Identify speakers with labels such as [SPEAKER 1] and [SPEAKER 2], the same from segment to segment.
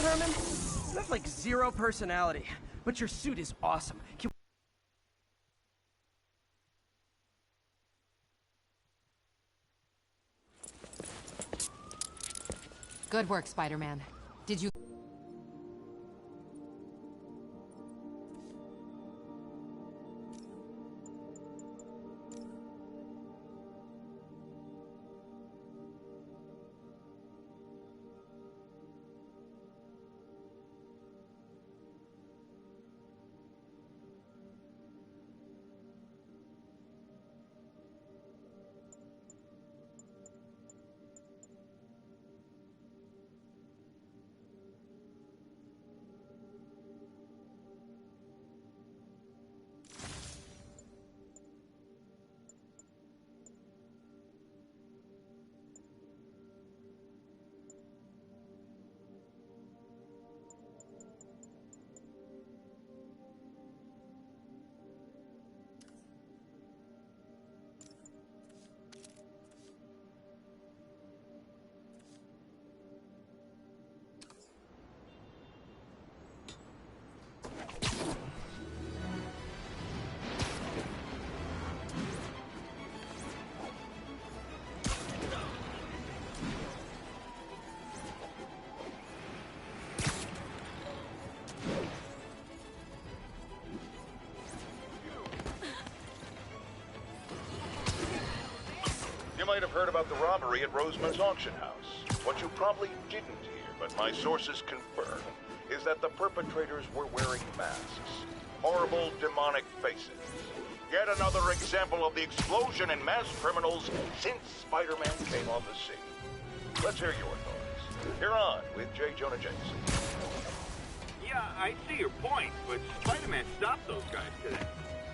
[SPEAKER 1] on, Herman? You have like zero personality, but your suit is awesome.
[SPEAKER 2] Good work, Spider-Man. Did you...
[SPEAKER 3] You might have heard about the robbery at Roseman's auction house. What you probably didn't hear, but my sources confirm, is that the perpetrators were wearing masks. Horrible, demonic faces. Yet another example of the explosion in mass criminals since Spider-Man came on the scene. Let's hear your thoughts. You're on with J. Jonah Jameson.
[SPEAKER 4] Yeah, I see your point, but Spider-Man stopped those guys today.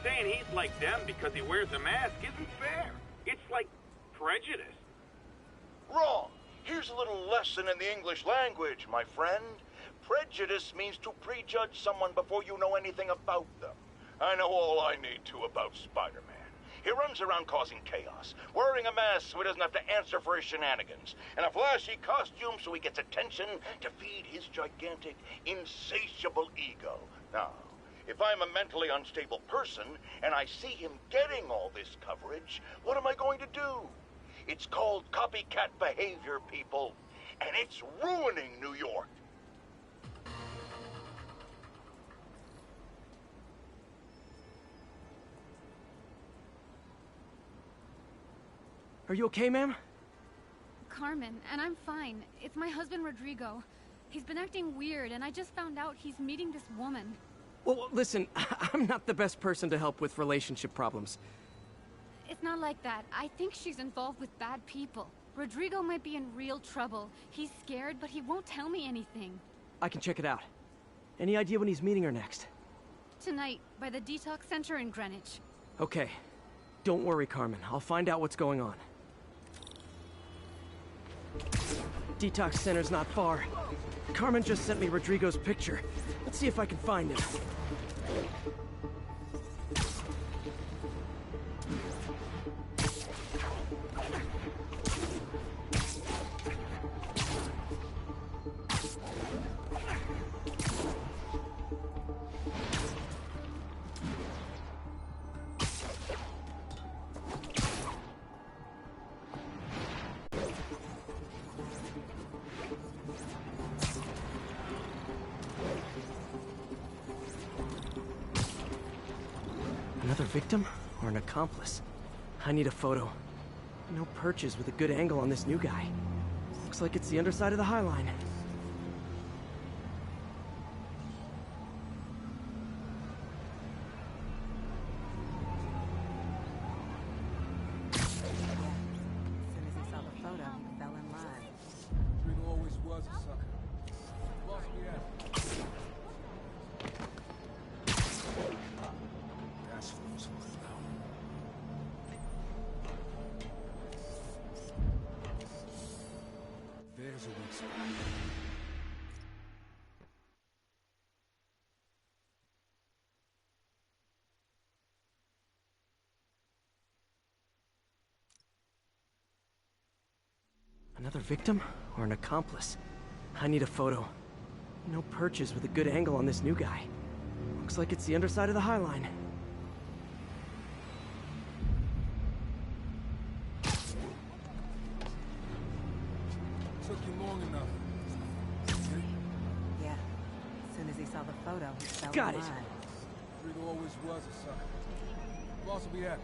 [SPEAKER 4] Saying he's like them because he wears a mask isn't fair. It's like prejudice.
[SPEAKER 3] Wrong. Here's a little lesson in the English language, my friend. Prejudice means to prejudge someone before you know anything about them. I know all I need to about Spider-Man. He runs around causing chaos, wearing a mask so he doesn't have to answer for his shenanigans, and a flashy costume so he gets attention to feed his gigantic, insatiable ego. Now, if I'm a mentally unstable person and I see him getting all this coverage, what am I going to do? It's called copycat behavior, people, and it's ruining New York.
[SPEAKER 1] Are you okay, ma'am?
[SPEAKER 5] Carmen, and I'm fine. It's my husband, Rodrigo. He's been acting weird, and I just found out he's meeting this woman.
[SPEAKER 1] Well, listen, I'm not the best person to help with relationship problems.
[SPEAKER 5] It's not like that. I think she's involved with bad people. Rodrigo might be in real trouble. He's scared, but he won't tell me anything.
[SPEAKER 1] I can check it out. Any idea when he's meeting her next?
[SPEAKER 5] Tonight, by the detox center in Greenwich.
[SPEAKER 1] Okay. Don't worry, Carmen. I'll find out what's going on. Detox center's not far. Carmen just sent me Rodrigo's picture. Let's see if I can find him. Another victim or an accomplice? I need a photo. No perches with a good angle on this new guy. Looks like it's the underside of the High Line.
[SPEAKER 2] As soon as he saw the photo, he fell in line.
[SPEAKER 6] Rodrigo always was a sucker. Boss me out. That's what I'm talking about. There's a weak spot.
[SPEAKER 1] Another victim or an accomplice? I need a photo. No perches with a good angle on this new guy. Looks like it's the underside of the High Line.
[SPEAKER 6] Took you long enough.
[SPEAKER 2] Yeah. As soon as he saw the photo, he fell
[SPEAKER 1] Got
[SPEAKER 2] in
[SPEAKER 1] it.
[SPEAKER 2] line.
[SPEAKER 6] Rodrigo always was a sucker. Boss will be happy.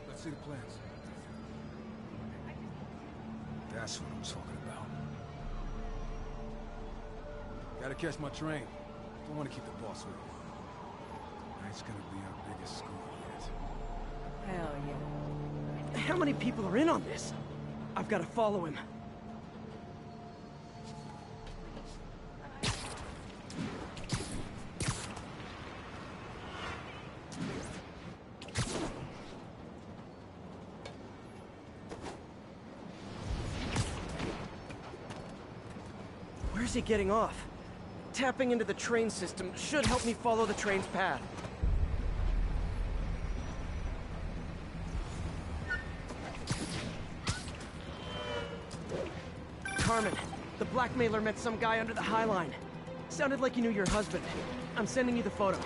[SPEAKER 6] Let's see the plans. That's what I'm talking about. Gotta catch my train. Don't want to keep the boss waiting. Tonight's gonna be our biggest school yet.
[SPEAKER 2] Hell yeah.
[SPEAKER 1] How many people are in on this? I've got to follow him. Where's he getting off? Tapping into the train system should help me follow the train's path. Carmen, the blackmailer met some guy under the High Line. Sounded like he knew your husband. I'm sending you the photo.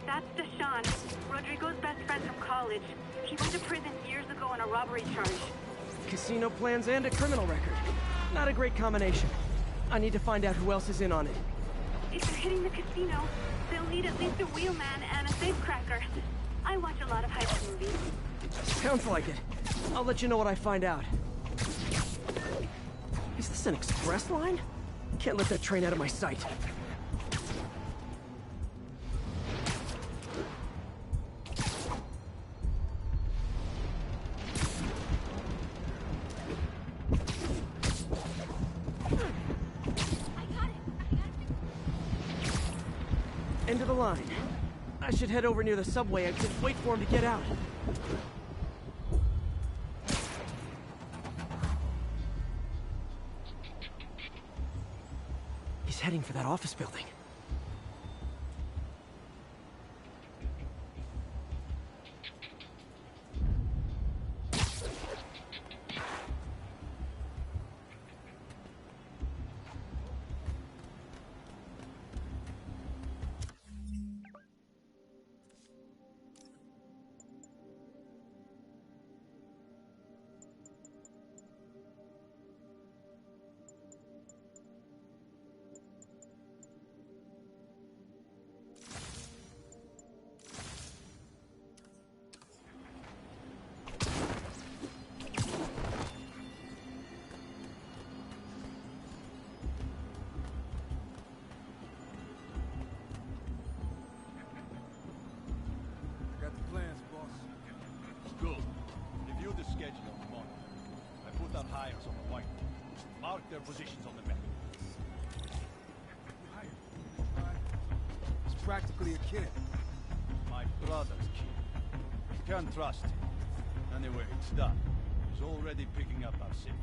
[SPEAKER 7] That's Deshaun, Rodrigo's best friend from college. He went to prison years ago on a robbery charge.
[SPEAKER 1] Casino plans and a criminal record. Not a great combination. I need to find out who else is in on it.
[SPEAKER 7] If they're hitting the casino, they'll need at least a wheelman and a safecracker. I watch a lot of heist movies.
[SPEAKER 1] Sounds like it. I'll let you know what I find out. Is this an express line? Can't let that train out of my sight. End of the line. I should head over near the subway exit, wait for him to get out. He's heading for that office building.
[SPEAKER 6] Got the plans, boss.
[SPEAKER 8] Good. Review the schedule of the morning. I put our hires on the whiteboard. Mark their positions on the map.
[SPEAKER 6] He's practically a kid.
[SPEAKER 8] My brother's kid. You can't trust him. Anyway, it's done. He's already picking up our safe track.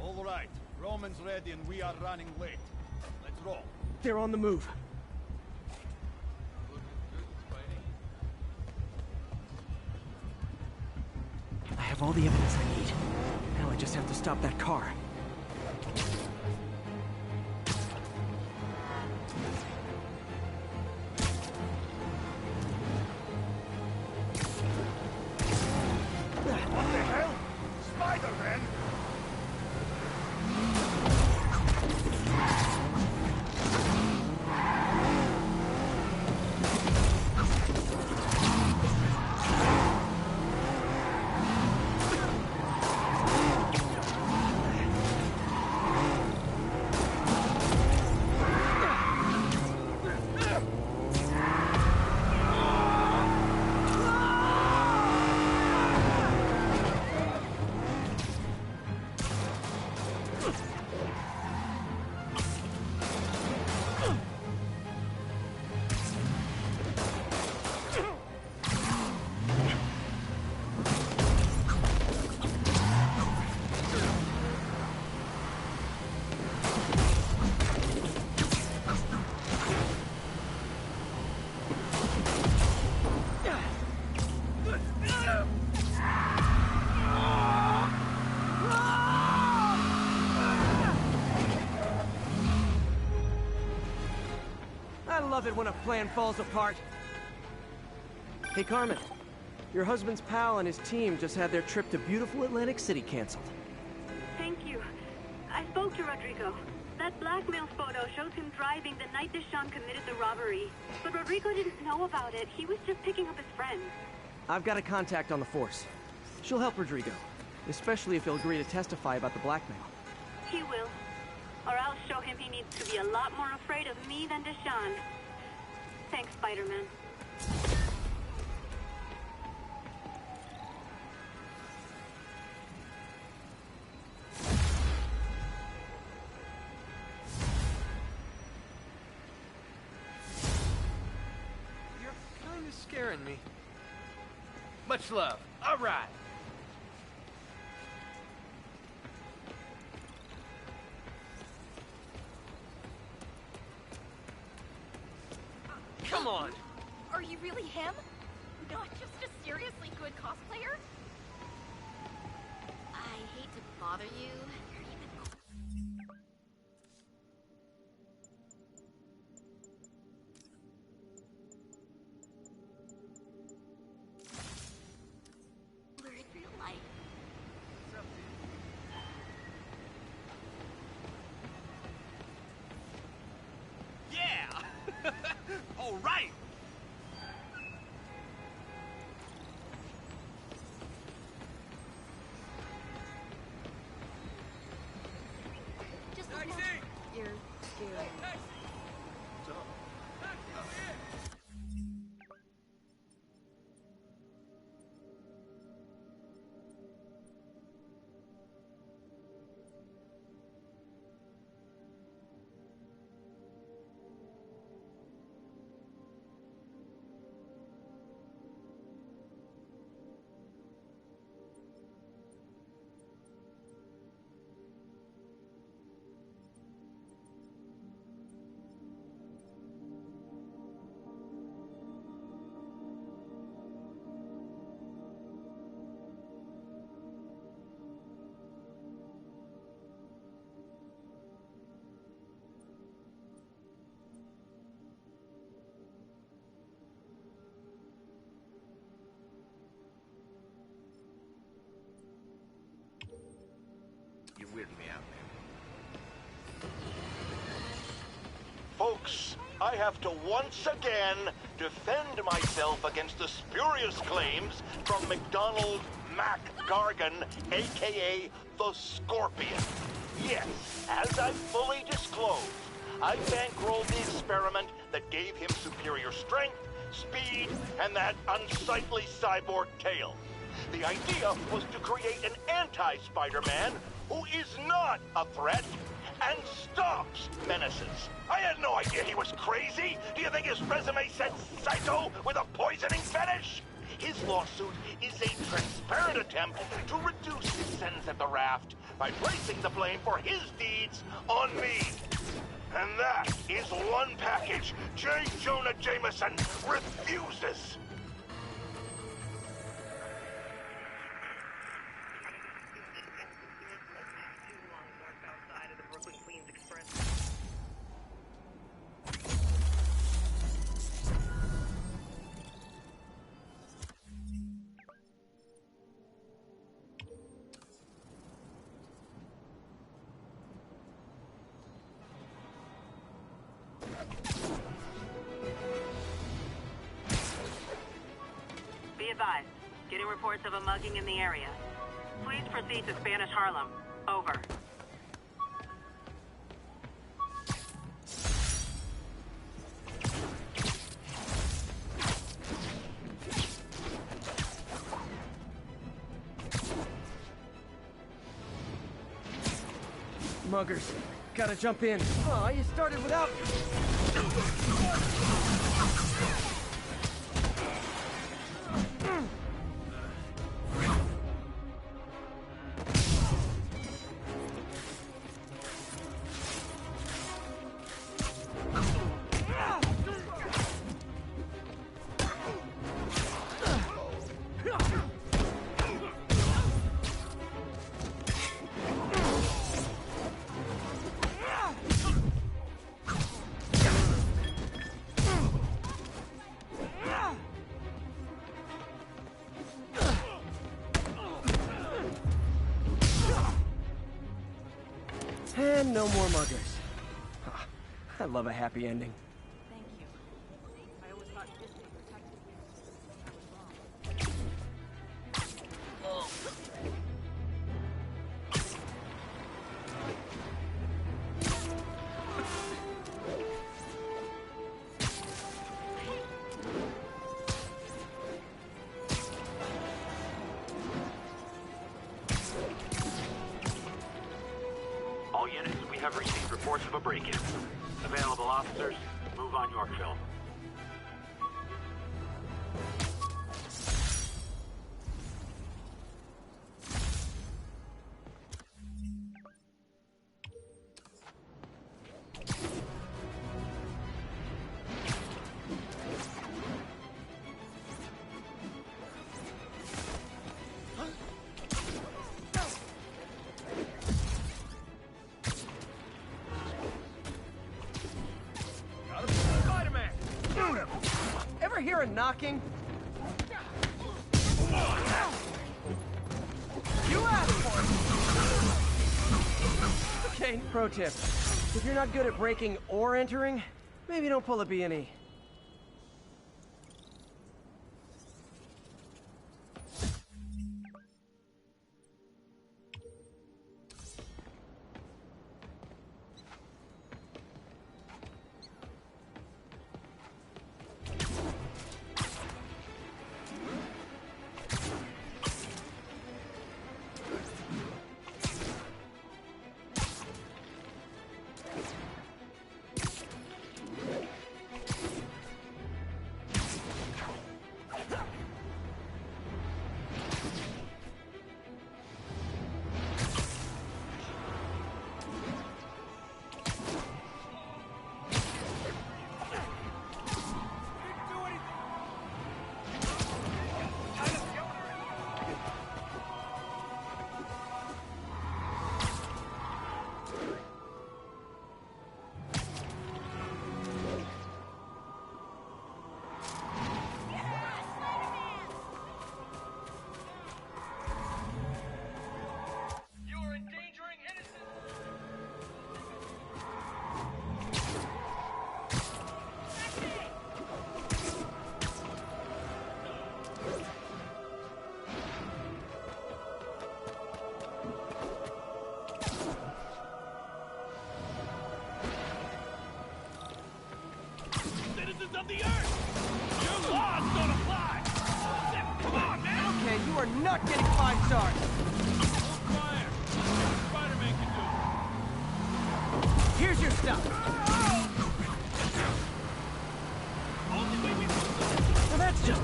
[SPEAKER 8] All right. Roman's ready and we are running late. Let's roll.
[SPEAKER 1] They're on the move. I have all the evidence I need. Now I just have to stop that car. love it when a plan falls apart. Hey, Carmen. Your husband's pal and his team just had their trip to beautiful Atlantic City canceled.
[SPEAKER 7] Thank you. I spoke to Rodrigo. That blackmail photo shows him driving the night Deshawn committed the robbery. But Rodrigo didn't know about it. He was just picking up his friend.
[SPEAKER 1] I've got a contact on the force. She'll help Rodrigo, especially if he'll agree to testify about the blackmail.
[SPEAKER 7] He will. Or I'll show him he needs to be a lot more afraid of me than Deshawn. Thanks, Spider-Man.
[SPEAKER 9] Scaring me. Much love. All right. Come on.
[SPEAKER 10] Are you really him? Not just a seriously good cosplayer? I hate to bother you. You're even... We're in real life.
[SPEAKER 9] Yeah! All right!
[SPEAKER 10] Just look up. You're scary.
[SPEAKER 9] You weird me out, man.
[SPEAKER 3] Folks, I have to once again defend myself against the spurious claims from McDonald Mac Gargan, aka the Scorpion. Yes, as I fully disclosed, I bankrolled the experiment that gave him superior strength, speed, and that unsightly cyborg tail. The idea was to create an anti-Spider-Man who is not a threat and stops menaces. I had no idea he was crazy. Do you think his resume said psycho with a poisoning fetish? His lawsuit is a transparent attempt to reduce his sentence at the raft by placing the blame for his deeds on me. And that is one package J. Jonah Jameson refuses.
[SPEAKER 7] Be advised. Getting reports of a mugging in the area. Please proceed to Spanish Harlem. Over.
[SPEAKER 1] Muggers, gotta jump in. Oh, you started without... And no more muggers. Huh, I love a happy ending.
[SPEAKER 2] Thank you. I always thought Disney protected you. I was wrong.
[SPEAKER 11] All units, we have received reports of a break-in. Available officers, move on Yorkville.
[SPEAKER 1] Ever hear a knocking? You asked for it! Okay, pro tip. If you're not good at breaking or entering, maybe don't pull a B&E.
[SPEAKER 9] Of the earth! Your laws don't apply! Come on, man!
[SPEAKER 1] Okay, you are not getting 5 stars!
[SPEAKER 9] Hold fire! Spider-Man can do.
[SPEAKER 1] Here's your stuff!
[SPEAKER 9] Only way we
[SPEAKER 1] Now that's just...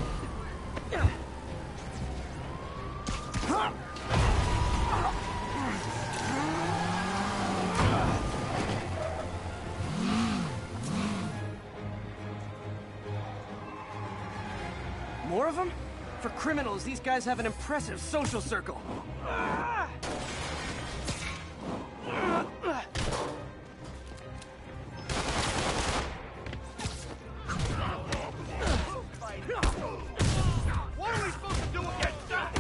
[SPEAKER 1] More of them? For criminals, these guys have an impressive social circle.
[SPEAKER 9] What are we supposed to do against that?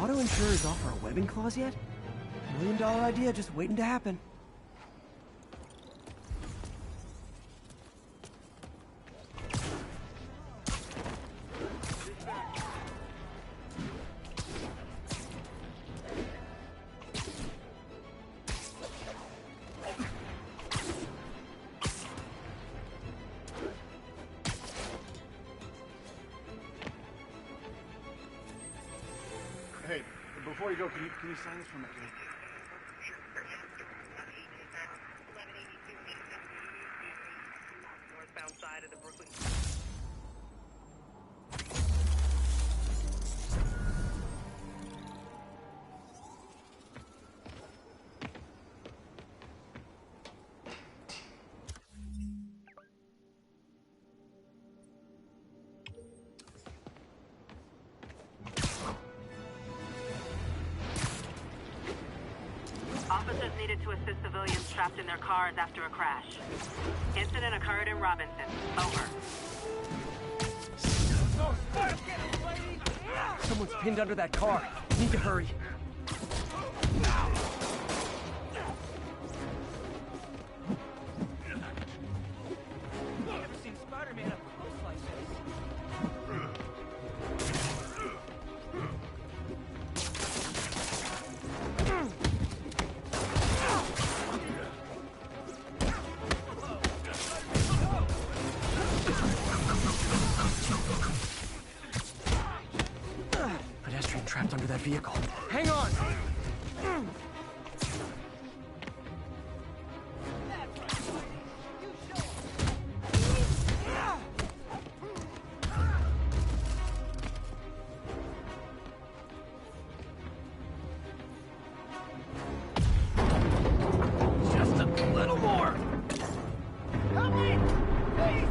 [SPEAKER 1] Auto insurers offer a webbing clause yet? $1 million idea just waiting to happen.
[SPEAKER 6] before you go, can you sign this for me?
[SPEAKER 12] Northbound side of the Brooklyn.
[SPEAKER 2] Officers needed to assist civilians trapped in their cars after a crash. Incident occurred in Robinson. Over.
[SPEAKER 1] Someone's pinned under that car. Need to hurry.
[SPEAKER 9] Never seen Spider-Man up close like this.
[SPEAKER 1] Pedestrian trapped under that vehicle. Hang on! Just a little more!
[SPEAKER 9] Help me! Please!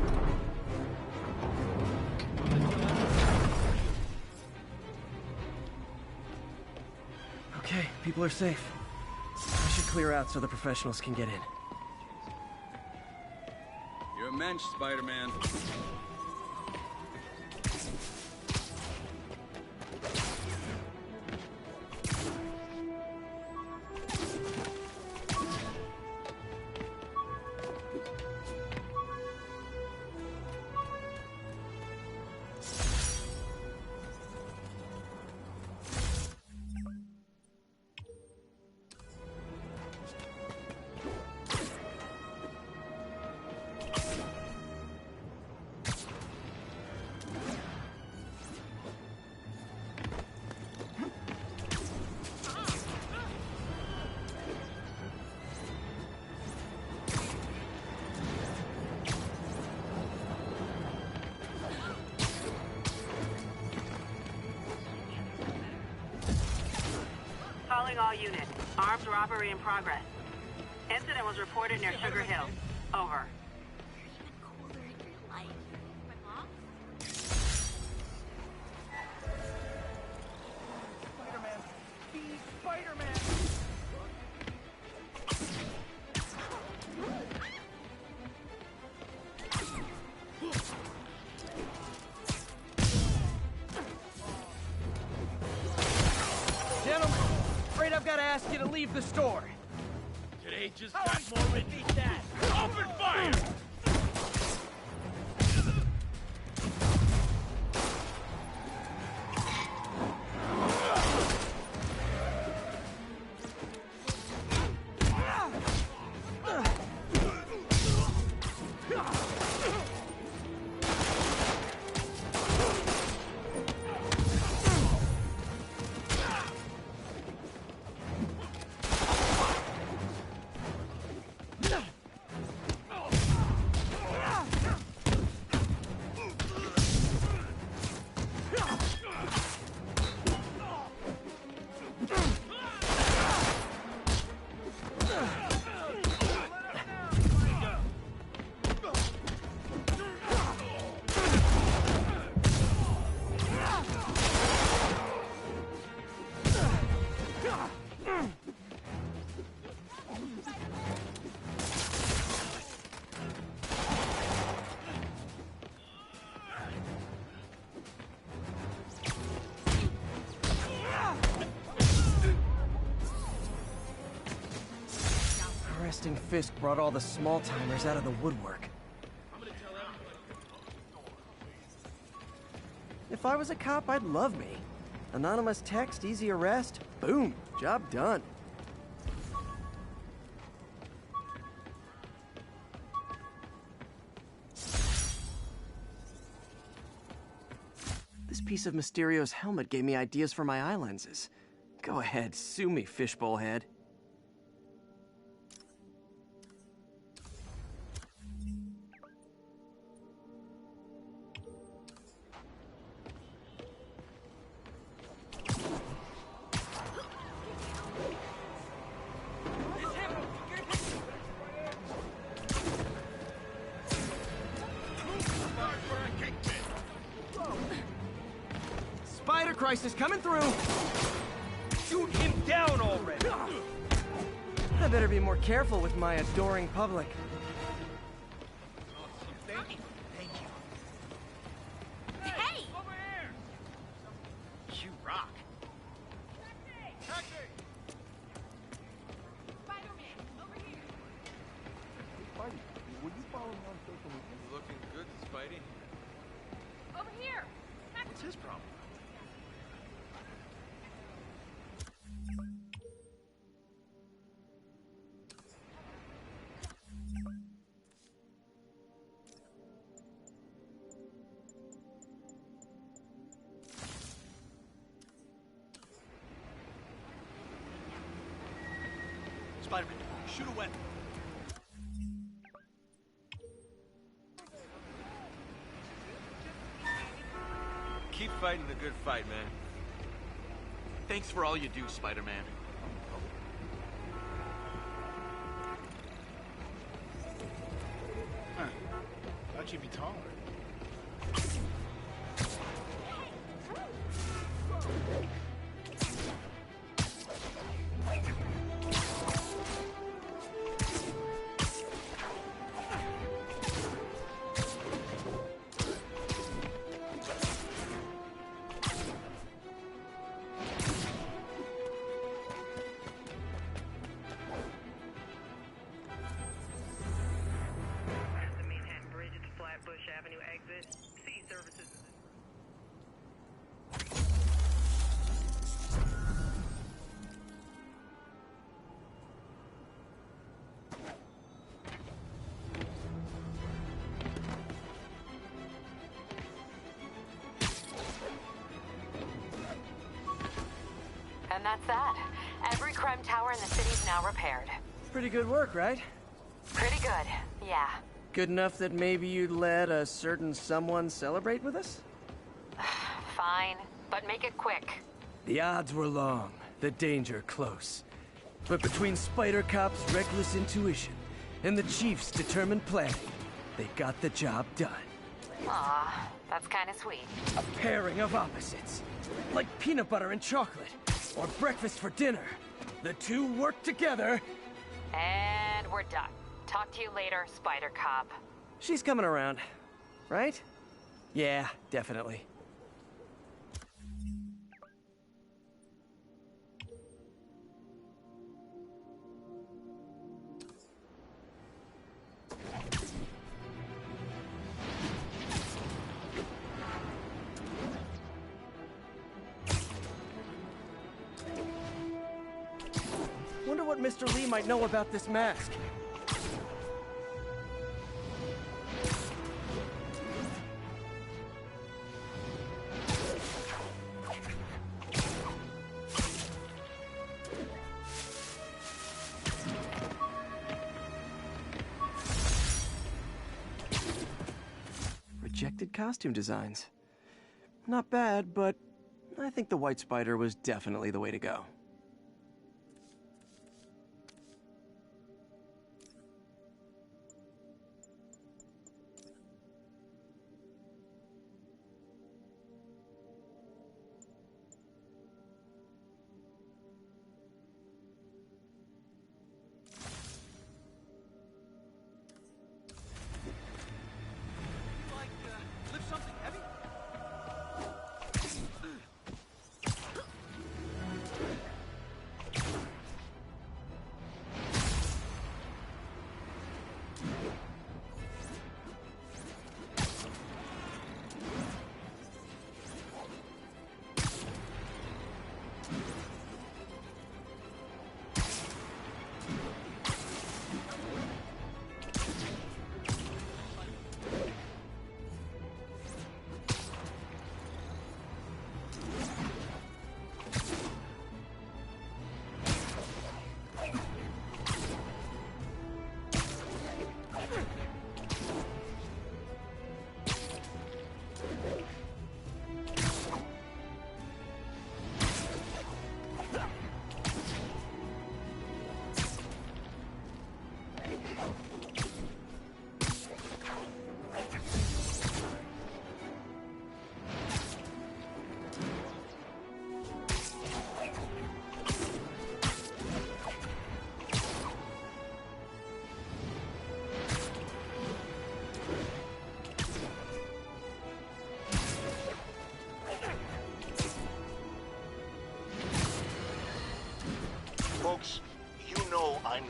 [SPEAKER 1] Okay, people are safe. I should clear out so the professionals can get in.
[SPEAKER 8] You're a mensch, Spider-Man.
[SPEAKER 2] Calling all units. Armed robbery in progress. Incident was reported near Sugar Hill. Over.
[SPEAKER 9] Spider-Man! Be Spider-Man!
[SPEAKER 1] Gentlemen, afraid I've got to ask you to leave the store.
[SPEAKER 9] Today just got more with me that. Open fire!
[SPEAKER 1] Resting Fisk brought all the small-timers out of the woodwork. If I was a cop, I'd love me. Anonymous text, easy arrest, boom, job done. This piece of Mysterio's helmet gave me ideas for my eye lenses. Go ahead, sue me, fishbowl head. Spider Crisis coming through!
[SPEAKER 9] Shoot him down already!
[SPEAKER 1] I better be more careful with my adoring public.
[SPEAKER 9] Thank you.
[SPEAKER 10] Hey!
[SPEAKER 9] Over here! You rock. Taxi!
[SPEAKER 10] Spider-Man, over here!
[SPEAKER 12] Looking good, Spidey.
[SPEAKER 10] Over here!
[SPEAKER 9] What's his problem? Spider-Man, shoot a weapon.
[SPEAKER 12] Keep fighting the good fight, man.
[SPEAKER 11] Thanks for all you do, Spider-Man.
[SPEAKER 9] Huh. Thought you'd be taller.
[SPEAKER 2] The Manhattan Bridge at the Flatbush Avenue exit. C services.
[SPEAKER 13] And that's that. Every crime tower in the city's now repaired.
[SPEAKER 1] Pretty good work, right?
[SPEAKER 13] Pretty good, yeah.
[SPEAKER 1] Good enough that maybe you'd let a certain someone celebrate with us?
[SPEAKER 13] Fine, but make it quick.
[SPEAKER 1] The odds were long, the danger close. But between Spider Cop's reckless intuition and the Chief's determined planning, they got the job done.
[SPEAKER 13] Aw, that's kinda sweet.
[SPEAKER 1] A pairing of opposites. Like peanut butter and chocolate, or breakfast for dinner. The two work together.
[SPEAKER 13] And we're done. Talk to you later, Spider Cop.
[SPEAKER 1] She's coming around, right? Yeah, definitely. Wonder what Mr. Lee might know about this mask. Rejected costume designs. Not bad, but I think the White Spider was definitely the way to go.
[SPEAKER 9] Lift something heavy?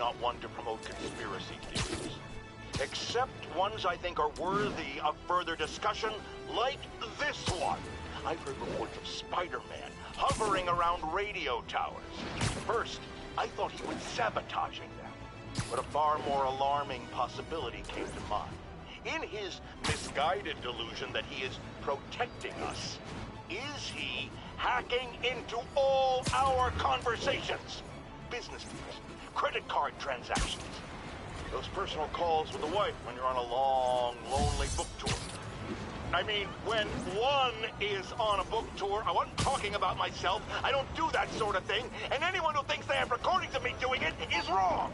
[SPEAKER 3] not one to promote conspiracy theories. Except ones I think are worthy of further discussion, like this one. I've heard reports of Spider-Man hovering around radio towers. First, I thought he was sabotaging them, but a far more alarming possibility came to mind. In his misguided delusion that he is protecting us, is he hacking into all our conversations? Business deals, credit card transactions, those personal calls with the wife when you're on a long, lonely book tour. I mean, when one is on a book tour, I wasn't talking about myself. I don't do that sort of thing, and anyone who thinks they have recordings of me doing it is wrong.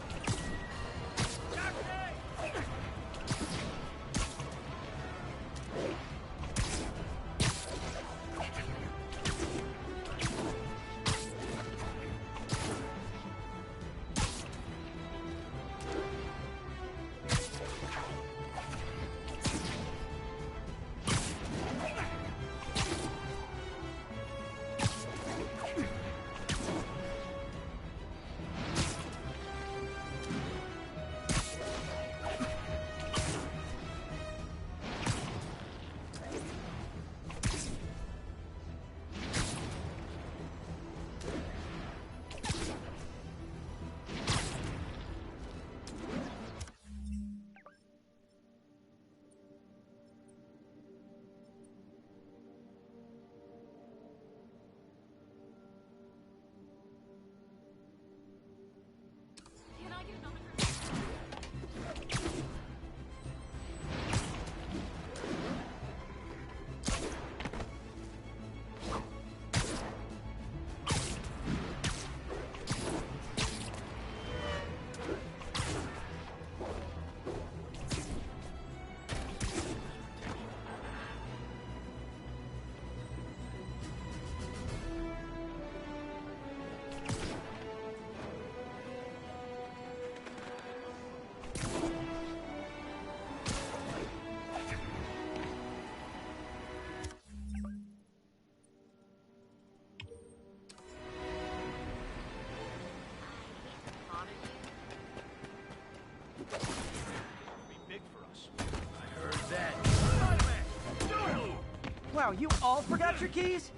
[SPEAKER 1] Wow, you all forgot your keys?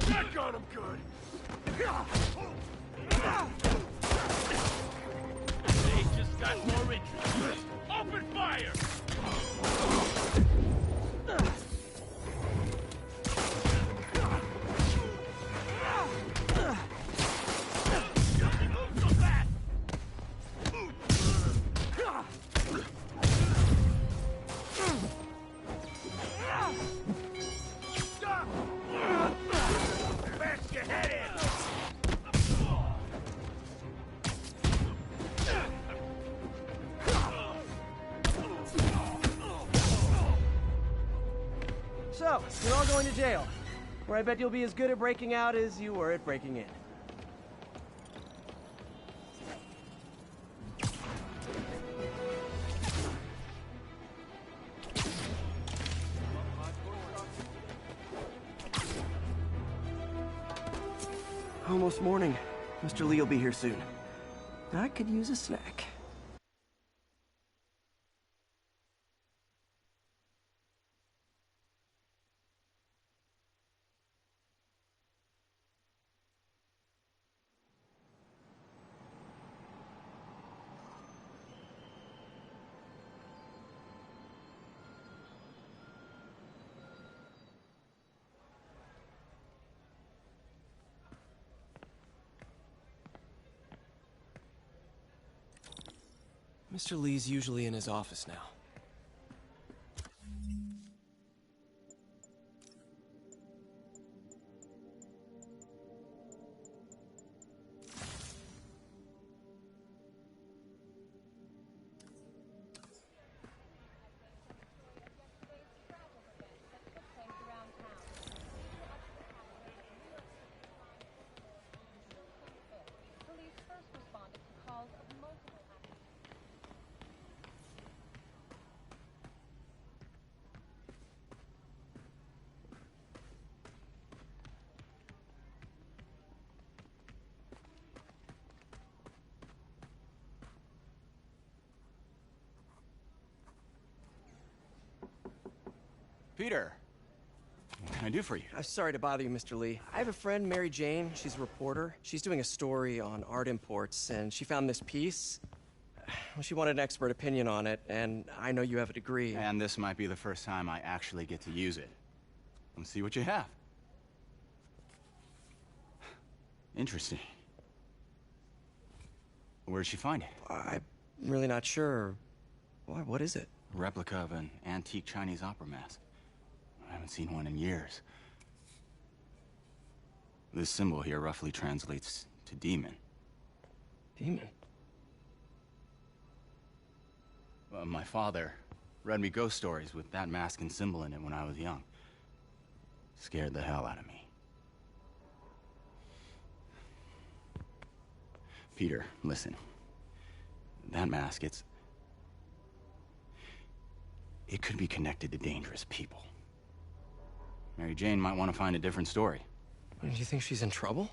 [SPEAKER 9] That got him good. They just got more interest. Open fire!
[SPEAKER 1] So, you're all going to jail, where I bet you'll be as good at breaking out as you were at breaking in. Almost morning. Mr. Lee will be here soon. I could use a snack. Mr. Lee's usually in his office now.
[SPEAKER 14] Peter, what can I do for you?
[SPEAKER 1] I'm sorry to bother you, Mr. Lee. I have a friend, Mary Jane. She's a reporter. She's doing a story on art imports, and she found this piece. Well, she wanted an expert opinion on it, and I know you have a degree.
[SPEAKER 14] And this might be the first time I actually get to use it. Let's see what you have. Interesting. Where'd she find it?
[SPEAKER 1] I'm really not sure. Why, what is it?
[SPEAKER 14] A replica of an antique Chinese opera mask. I haven't seen one in years. This symbol here roughly translates to demon.
[SPEAKER 1] Demon?
[SPEAKER 14] My father read me ghost stories with that mask and symbol in it when I was young. Scared the hell out of me. Peter, listen. That mask, it could be connected to dangerous people. Mary Jane might want to find a different story.
[SPEAKER 1] Do you think she's in trouble?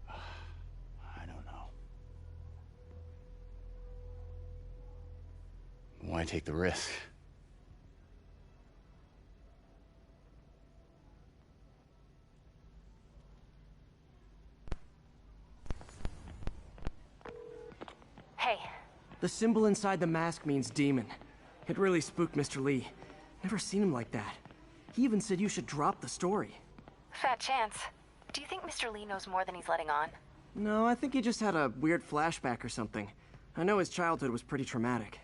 [SPEAKER 14] I don't know. Why take the risk?
[SPEAKER 13] Hey.
[SPEAKER 1] The symbol inside the mask means demon. It really spooked Mr. Lee. Never seen him like that. He even said you should drop the story.
[SPEAKER 13] Fat chance. Do you think Mr. Lee knows more than he's letting on?
[SPEAKER 1] No, I think he just had a weird flashback or something. I know his childhood was pretty traumatic.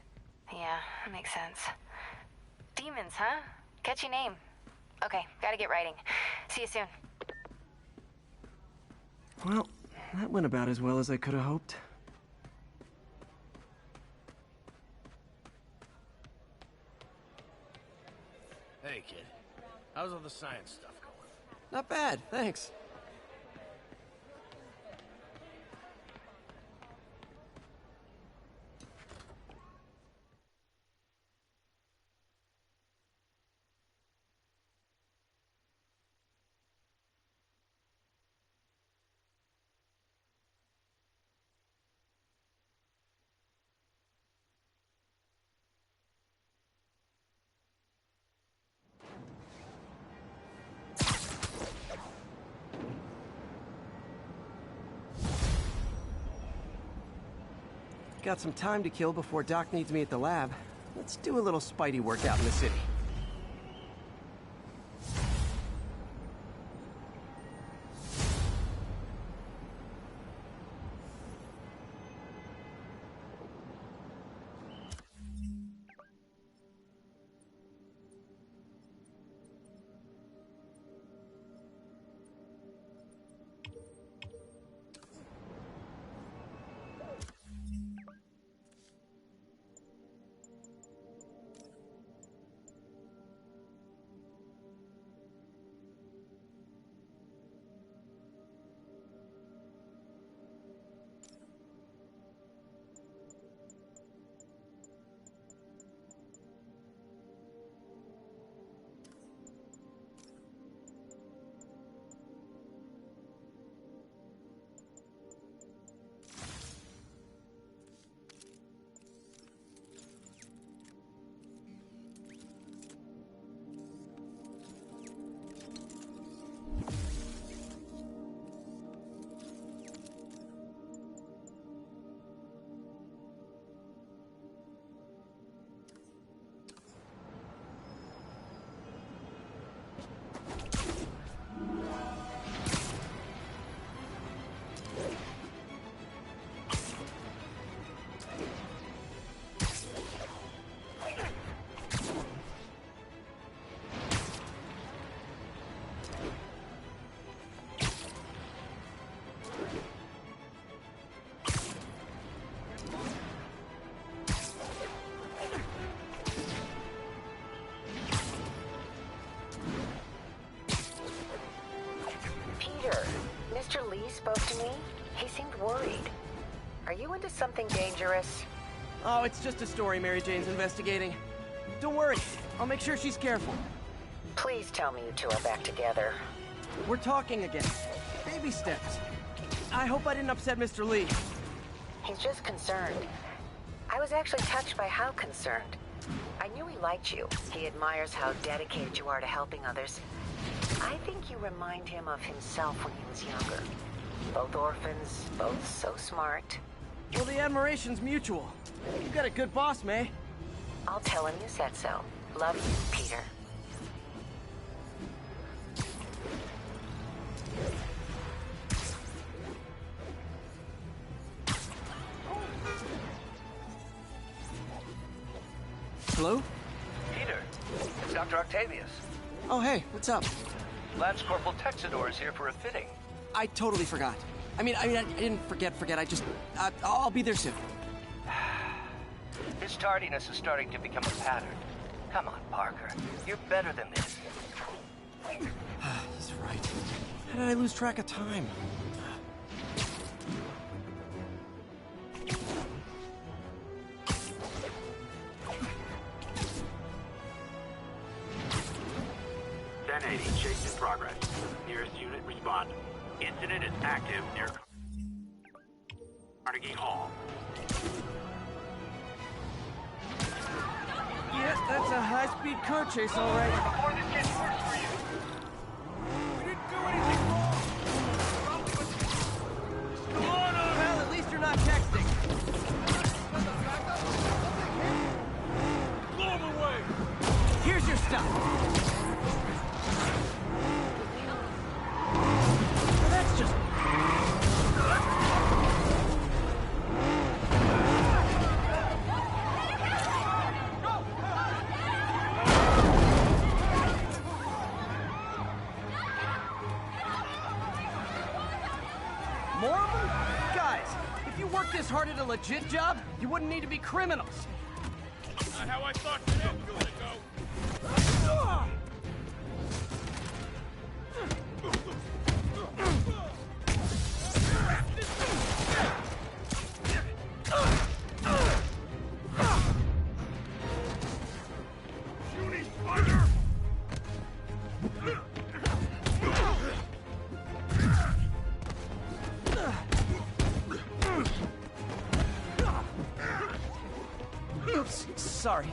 [SPEAKER 13] Yeah, that makes sense. Demons, huh? Catchy name. Okay, gotta get writing. See you soon.
[SPEAKER 1] Well, that went about as well as I could have hoped.
[SPEAKER 15] Hey, kid. How's all the science stuff going?
[SPEAKER 1] Not bad, thanks. Got some time to kill before Doc needs me at the lab. Let's do a little Spidey workout in the city.
[SPEAKER 13] Mr. Lee spoke to me. He seemed worried. Are you into something dangerous?
[SPEAKER 1] Oh, it's just a story Mary Jane's investigating. Don't worry, I'll make sure she's careful.
[SPEAKER 13] Please tell me you two are back together.
[SPEAKER 1] We're talking again. Baby steps. I hope I didn't upset Mr. Lee.
[SPEAKER 13] He's just concerned. I was actually touched by how concerned.
[SPEAKER 16] I knew he liked you. He admires how dedicated you are to helping others. I think you remind him of himself when he was younger. Both orphans, both so smart.
[SPEAKER 1] Well, the admiration's mutual. You got a good boss, May.
[SPEAKER 16] I'll tell him you said so. Love you, Peter.
[SPEAKER 1] Hello?
[SPEAKER 17] Peter, it's Dr. Octavius.
[SPEAKER 1] Oh, hey, what's up?
[SPEAKER 17] Lance Corporal Texador is here for a fitting.
[SPEAKER 1] I totally forgot. I didn't forget. I just... I'll be there soon.
[SPEAKER 17] His tardiness is starting to become a pattern. Come on, Parker. You're better than this.
[SPEAKER 1] He's right. How did I lose track of time?
[SPEAKER 11] Chase in progress. Nearest unit respond. Incident is active near Carnegie Hall.
[SPEAKER 1] Yes, that's a high-speed car chase, all right.
[SPEAKER 9] Before this gets worse for you. We didn't do anything wrong.
[SPEAKER 1] Come on, well, at least you're not texting.
[SPEAKER 9] Blow him away.
[SPEAKER 1] Here's your stuff. That's just... More of them? Guys, if you worked this hard at a legit job, you wouldn't need to be criminals.
[SPEAKER 9] Not how I thought today was gonna go.
[SPEAKER 1] Oops, sorry.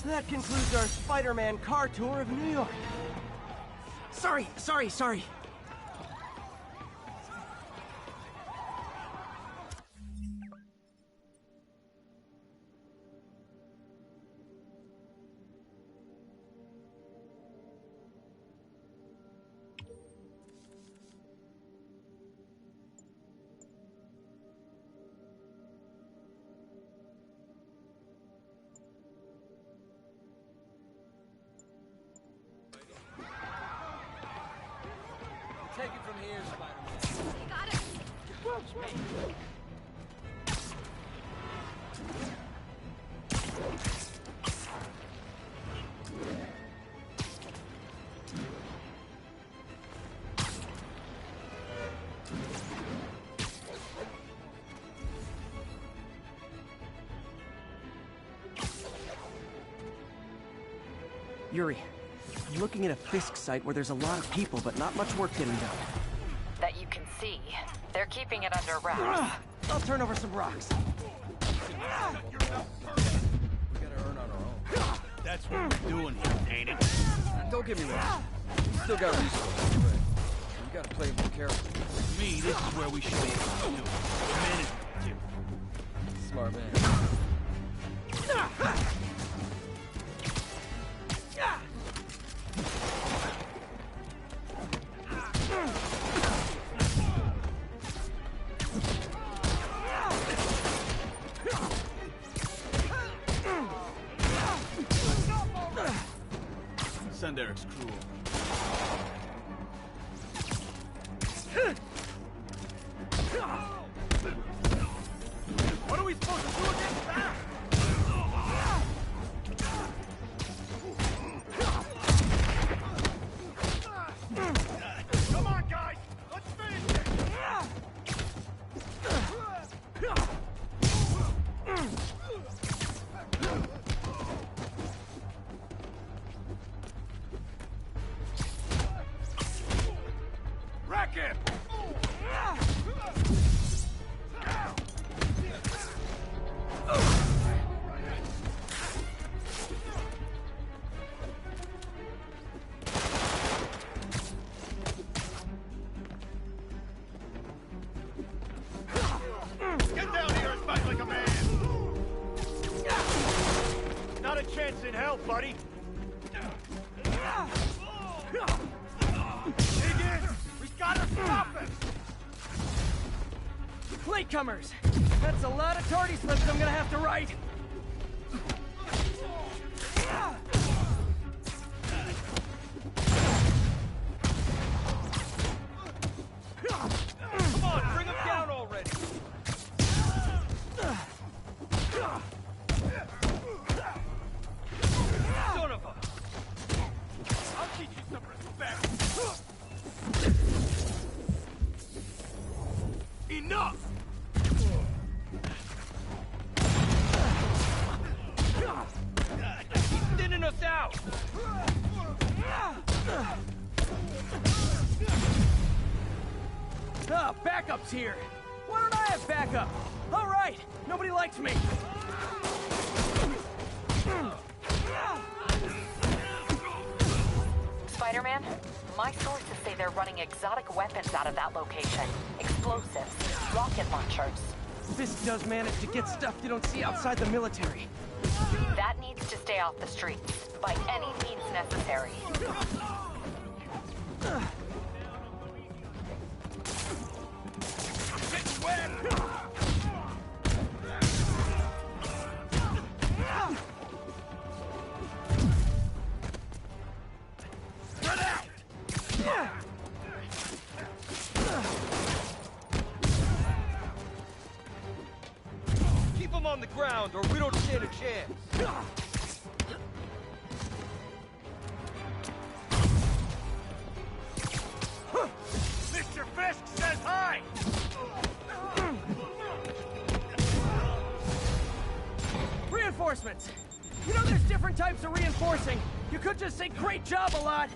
[SPEAKER 1] That concludes our Spider-Man car tour of New York. Sorry.
[SPEAKER 9] Take it from here, Spider-Man.
[SPEAKER 10] You got it.
[SPEAKER 1] Yuri, I'm looking at a Fisk site where there's a lot of people, but not much work getting done.
[SPEAKER 16] That you can see. They're keeping it under wraps.
[SPEAKER 1] I'll turn over some rocks.
[SPEAKER 8] We gotta earn on our own. That's what we're doing here, ain't it?
[SPEAKER 6] Don't get me wrong. We still got resources, but we gotta play more carefully.
[SPEAKER 8] To me, this is where we should be able to do it. Manage it.
[SPEAKER 6] Smart man.
[SPEAKER 8] Send Eric's crew over.
[SPEAKER 9] chance in hell, buddy. Dig in! We gotta stop him!
[SPEAKER 1] Latecomers! That's a lot of tardy slips I'm gonna have to write!
[SPEAKER 9] Come on, bring him down already! Son of a... I'll teach you some respect! Enough! He's thinning us out!
[SPEAKER 1] Ah, backup's here! Why don't I have backup? All right, nobody likes me!
[SPEAKER 16] Spider-Man, my sources say they're running exotic weapons out of that location. Explosives, rocket launchers.
[SPEAKER 1] Fisk does manage to get stuff you don't see outside the military.
[SPEAKER 16] That needs to stay off the streets, by any means necessary.
[SPEAKER 9] Get wet! Spread out! Keep them on the ground, or we don't stand a chance. Mr. Fisk says hi!
[SPEAKER 1] Reinforcements! You know there's different types of reinforcing. You could just say great job a lot.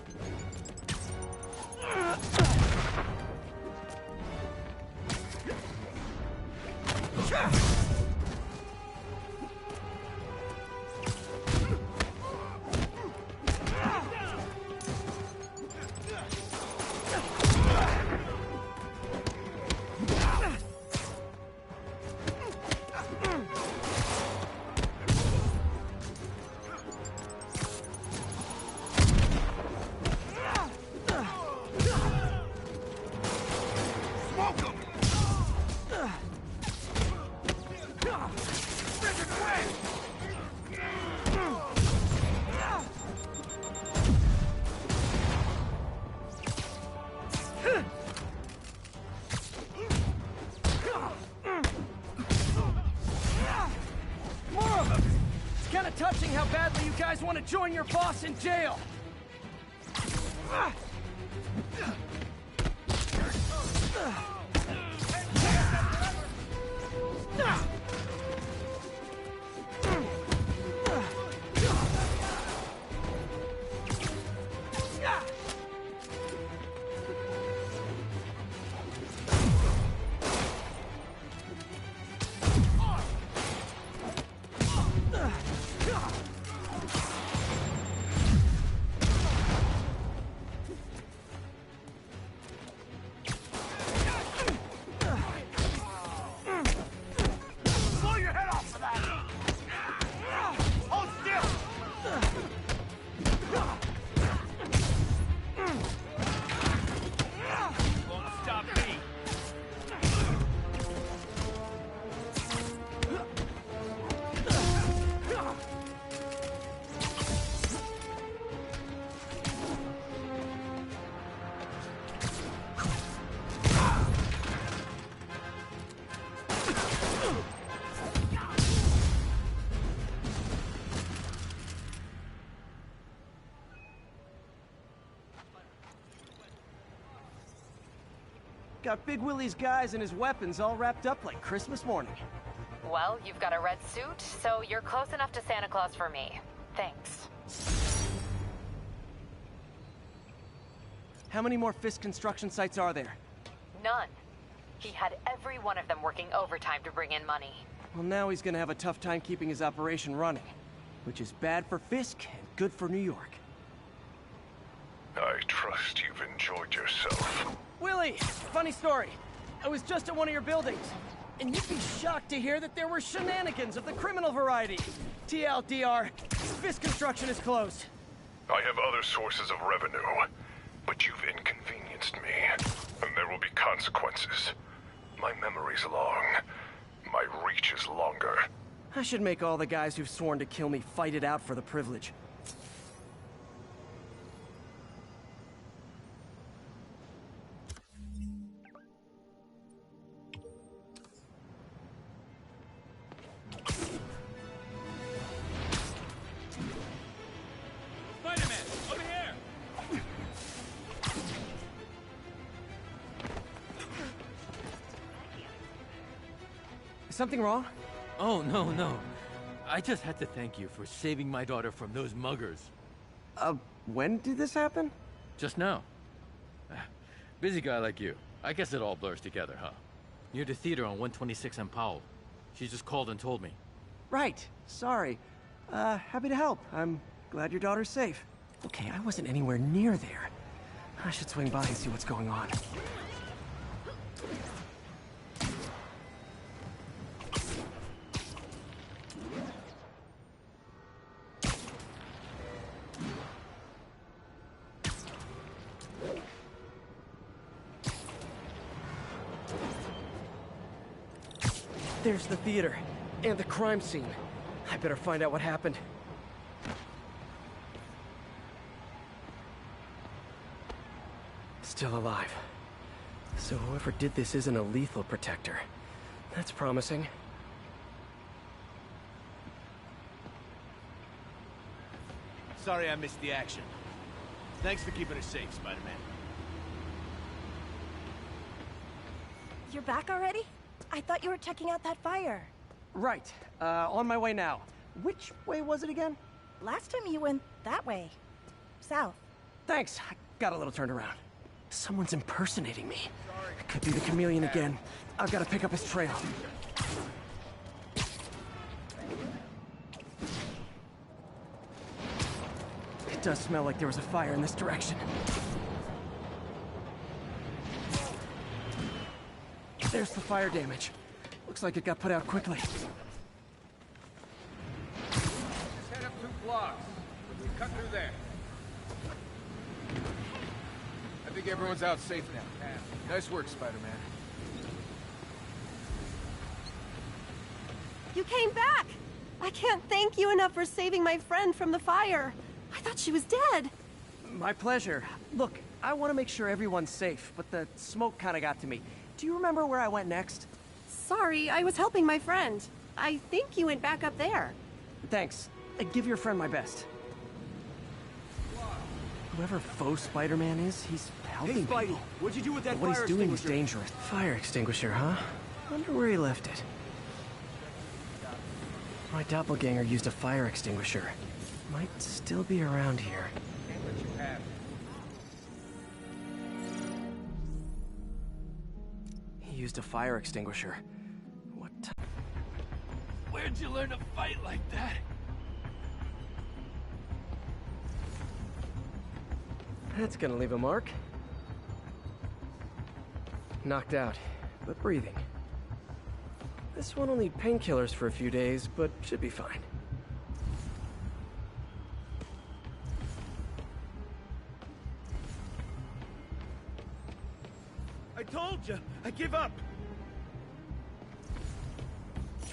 [SPEAKER 1] Touching how badly you guys want to join your boss in jail. Got Big Willie's guys and his weapons all wrapped up like Christmas morning.
[SPEAKER 16] Well, you've got a red suit, so you're close enough to Santa Claus for me. Thanks.
[SPEAKER 1] How many more Fisk construction sites are there?
[SPEAKER 16] None. He had every one of them working overtime to bring in money.
[SPEAKER 1] Well, now he's gonna have a tough time keeping his operation running, which is bad for Fisk and good for New York.
[SPEAKER 3] I trust you've enjoyed yourself.
[SPEAKER 1] Willie, funny story. I was just at one of your buildings, and you'd be shocked to hear that there were shenanigans of the criminal variety. TLDR, Fisk Construction is closed.
[SPEAKER 18] I have other sources of revenue, but you've inconvenienced me, and there will be consequences. My memory's long. My reach is longer.
[SPEAKER 1] I should make all the guys who've sworn to kill me fight it out for the privilege.
[SPEAKER 9] Spider-Man, over here!
[SPEAKER 1] Is something wrong?
[SPEAKER 15] Oh, no. I just had to thank you for saving my daughter from those muggers.
[SPEAKER 1] When did this happen?
[SPEAKER 15] Just now. Busy guy like you. I guess it all blurs together, huh? Near the theater on 126 and Powell. She just called and told me.
[SPEAKER 1] Right. Sorry. Happy to help. I'm glad your daughter's safe. Okay, I wasn't anywhere near there. I should swing by and see what's going on. There's the theater, and the crime scene. I better find out what happened. Still alive. So whoever did this isn't a lethal protector. That's promising.
[SPEAKER 15] Sorry I missed the action. Thanks for keeping us safe, Spider-Man.
[SPEAKER 10] You're back already? I thought you were checking out that fire.
[SPEAKER 1] Right. On my way now. Which way was it again?
[SPEAKER 10] Last time you went that way. South.
[SPEAKER 1] Thanks. I got a little turned around. Someone's impersonating me. It could be the chameleon again. I've got to pick up his trail. It does smell like there was a fire in this direction. There's the fire damage. Looks like it got put out quickly.
[SPEAKER 6] Just head up 2 blocks. We cut through there. I think everyone's out safe now. Nice work, Spider-Man.
[SPEAKER 19] You came back! I can't thank you enough for saving my friend from the fire. I thought she was dead.
[SPEAKER 1] My pleasure. Look, I want to make sure everyone's safe, but the smoke kind of got to me. Do you remember where I went next?
[SPEAKER 19] Sorry, I was helping my friend. I think you went back up there.
[SPEAKER 1] Thanks. Give your friend my best. Whoever faux Spider-Man is, he's helping
[SPEAKER 15] Hey, Spidey,
[SPEAKER 1] people.
[SPEAKER 15] what'd you do with that
[SPEAKER 1] What
[SPEAKER 15] fire
[SPEAKER 1] he's doing is
[SPEAKER 15] extinguisher?
[SPEAKER 1] dangerous. Fire extinguisher, huh? Wonder where he left it. My doppelganger used a fire extinguisher. Might still be around here. He used a fire extinguisher. What?
[SPEAKER 15] Where'd you learn to fight like that?
[SPEAKER 1] That's gonna leave a mark. Knocked out, but breathing. This one will need painkillers for a few days, but should be fine.
[SPEAKER 15] I told you, I give up.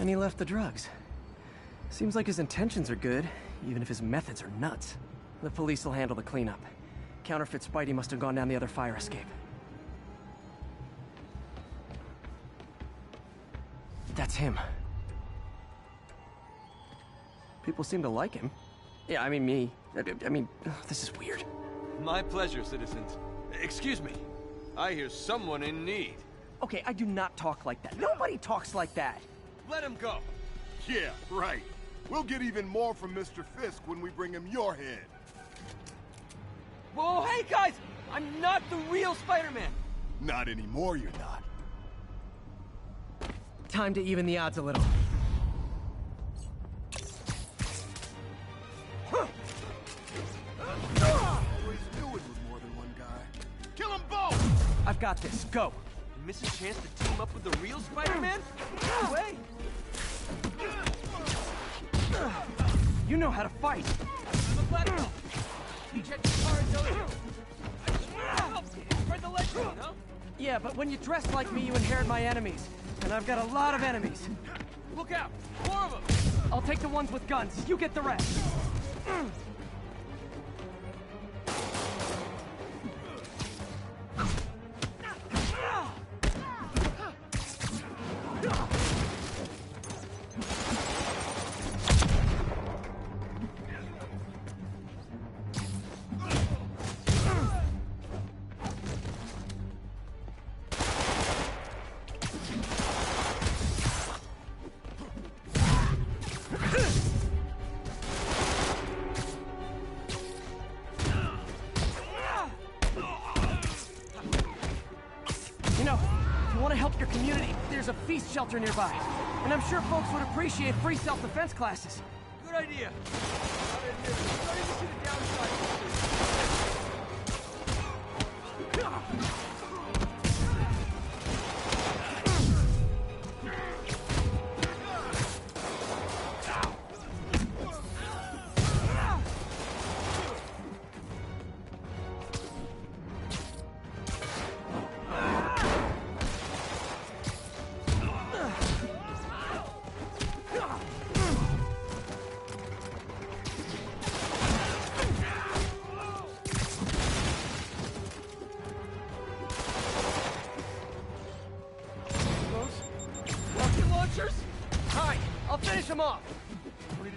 [SPEAKER 1] And he left the drugs. Seems like his intentions are good, even if his methods are nuts. The police will handle the cleanup. Counterfeit Spidey must have gone down the other fire escape. That's him. People seem to like him. Yeah, I mean me. I mean, this is weird.
[SPEAKER 12] My pleasure, citizens. Excuse me. I hear someone in need.
[SPEAKER 1] Okay, I do not talk like that. Nobody talks like that.
[SPEAKER 12] Let him go.
[SPEAKER 20] Yeah, right. We'll get even more from Mr. Fisk when we bring him your head.
[SPEAKER 1] Whoa, hey guys! I'm not the real Spider-Man!
[SPEAKER 20] Not anymore, you're not.
[SPEAKER 1] Time to even the odds a little.
[SPEAKER 20] Always knew it was more than one guy. Kill them both!
[SPEAKER 1] I've got this. Go!
[SPEAKER 12] Miss a chance to team up with the real Spider-Man? No way!
[SPEAKER 1] You know how to fight.
[SPEAKER 9] I'm a black belt. Teach at guitar intelligence. I just want to help spread the legend, you know?
[SPEAKER 1] Yeah, but when you dress like me, you inherit my enemies. And I've got a lot of enemies.
[SPEAKER 9] Look out! More of them!
[SPEAKER 1] I'll take the ones with guns. You get the rest. Shelter nearby, and I'm sure folks would appreciate free self-defense classes.
[SPEAKER 9] Good idea. Starting to see the downside.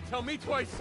[SPEAKER 15] Tell me twice.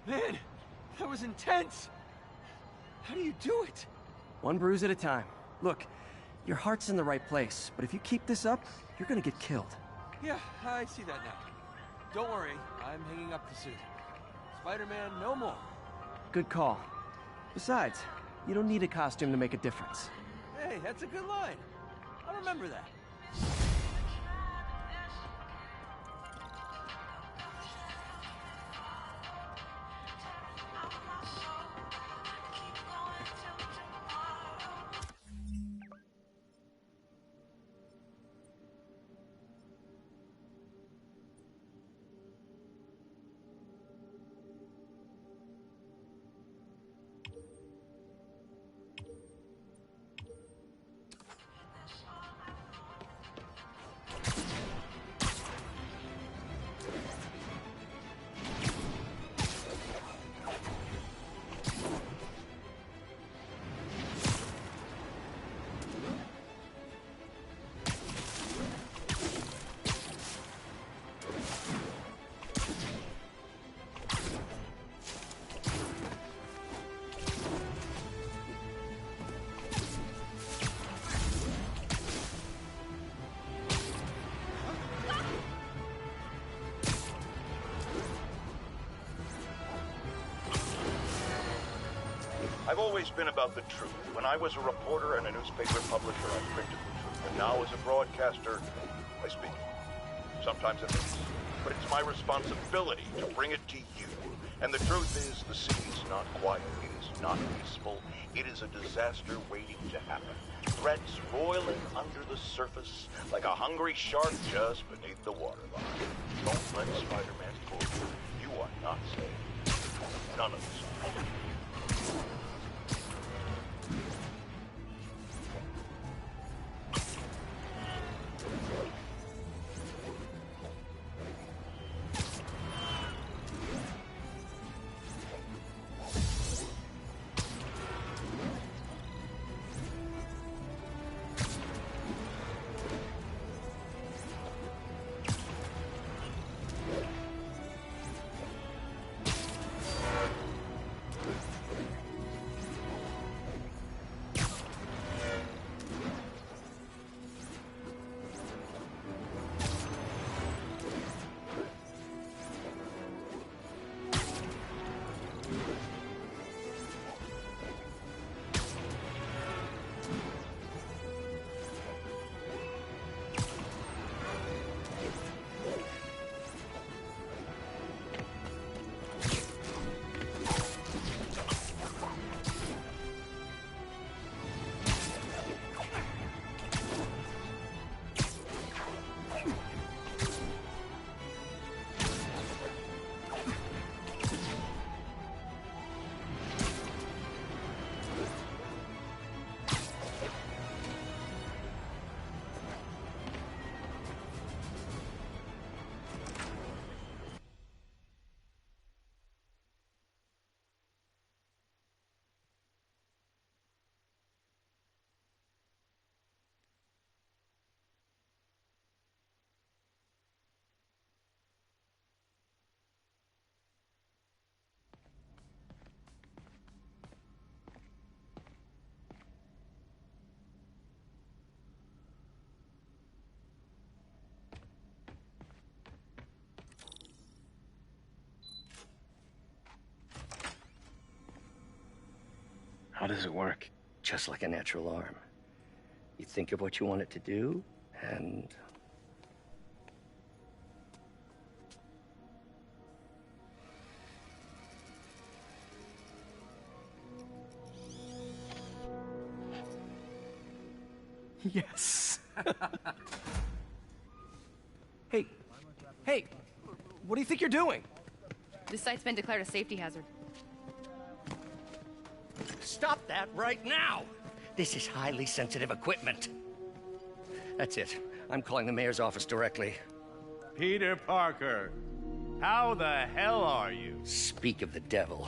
[SPEAKER 9] Man, that was intense! How do you do it?
[SPEAKER 1] One bruise at a time. Look, your heart's in the right place, but if you keep this up, you're gonna get killed.
[SPEAKER 9] Yeah, I see that now. Don't worry, I'm hanging up the suit. Spider-Man, no more.
[SPEAKER 1] Good call. Besides, you don't need a costume to make a difference.
[SPEAKER 9] Hey, that's a good line. I'll remember that.
[SPEAKER 3] I've always been about the truth. When I was a reporter and a newspaper publisher, I printed the truth. And now as a broadcaster, I speak. Sometimes it hurts, but it's my responsibility to bring it to you. And the truth is, the city's not quiet. It is not peaceful. It is a disaster waiting to happen. Threats roiling under the surface like a hungry shark just beneath the waterline. Don't let Spider-Man fool you. You are not safe. None of us are.
[SPEAKER 21] How does it work? Just like a natural arm. You think of what you want it to do, and...
[SPEAKER 1] Yes. Hey, what do you think you're doing?
[SPEAKER 22] This site's been declared a safety hazard.
[SPEAKER 21] Stop that right now! This is highly sensitive equipment. That's it. I'm calling the mayor's office directly.
[SPEAKER 8] Peter Parker, how the hell are you?
[SPEAKER 21] Speak of the devil.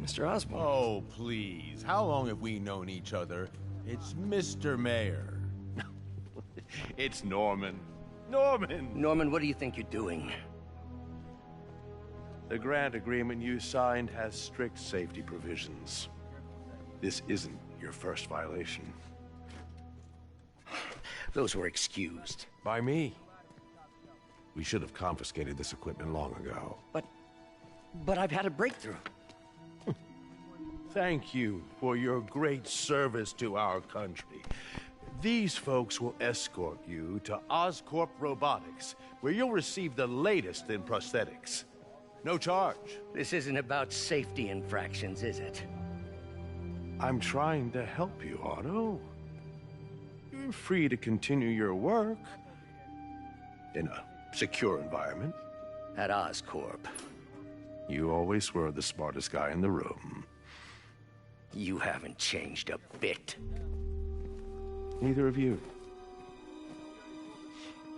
[SPEAKER 1] Mr. Osborn.
[SPEAKER 23] Oh, please. How long have we known each other? It's Mr. Mayor.
[SPEAKER 8] It's Norman. Norman!
[SPEAKER 21] Norman, what do you think you're doing?
[SPEAKER 24] The grant agreement you signed has strict safety provisions. This isn't your first violation.
[SPEAKER 21] Those were excused.
[SPEAKER 24] By me. We should have confiscated this equipment long ago.
[SPEAKER 21] But I've had a breakthrough.
[SPEAKER 24] Thank you for your great service to our country. These folks will escort you to Oscorp Robotics, where you'll receive the latest in prosthetics. No charge.
[SPEAKER 21] This isn't about safety infractions, is it?
[SPEAKER 24] I'm trying to help you, Otto. You're free to continue your work in a secure environment.
[SPEAKER 21] At Oscorp.
[SPEAKER 24] You always were the smartest guy in the room.
[SPEAKER 21] You haven't changed a bit.
[SPEAKER 24] Neither of you.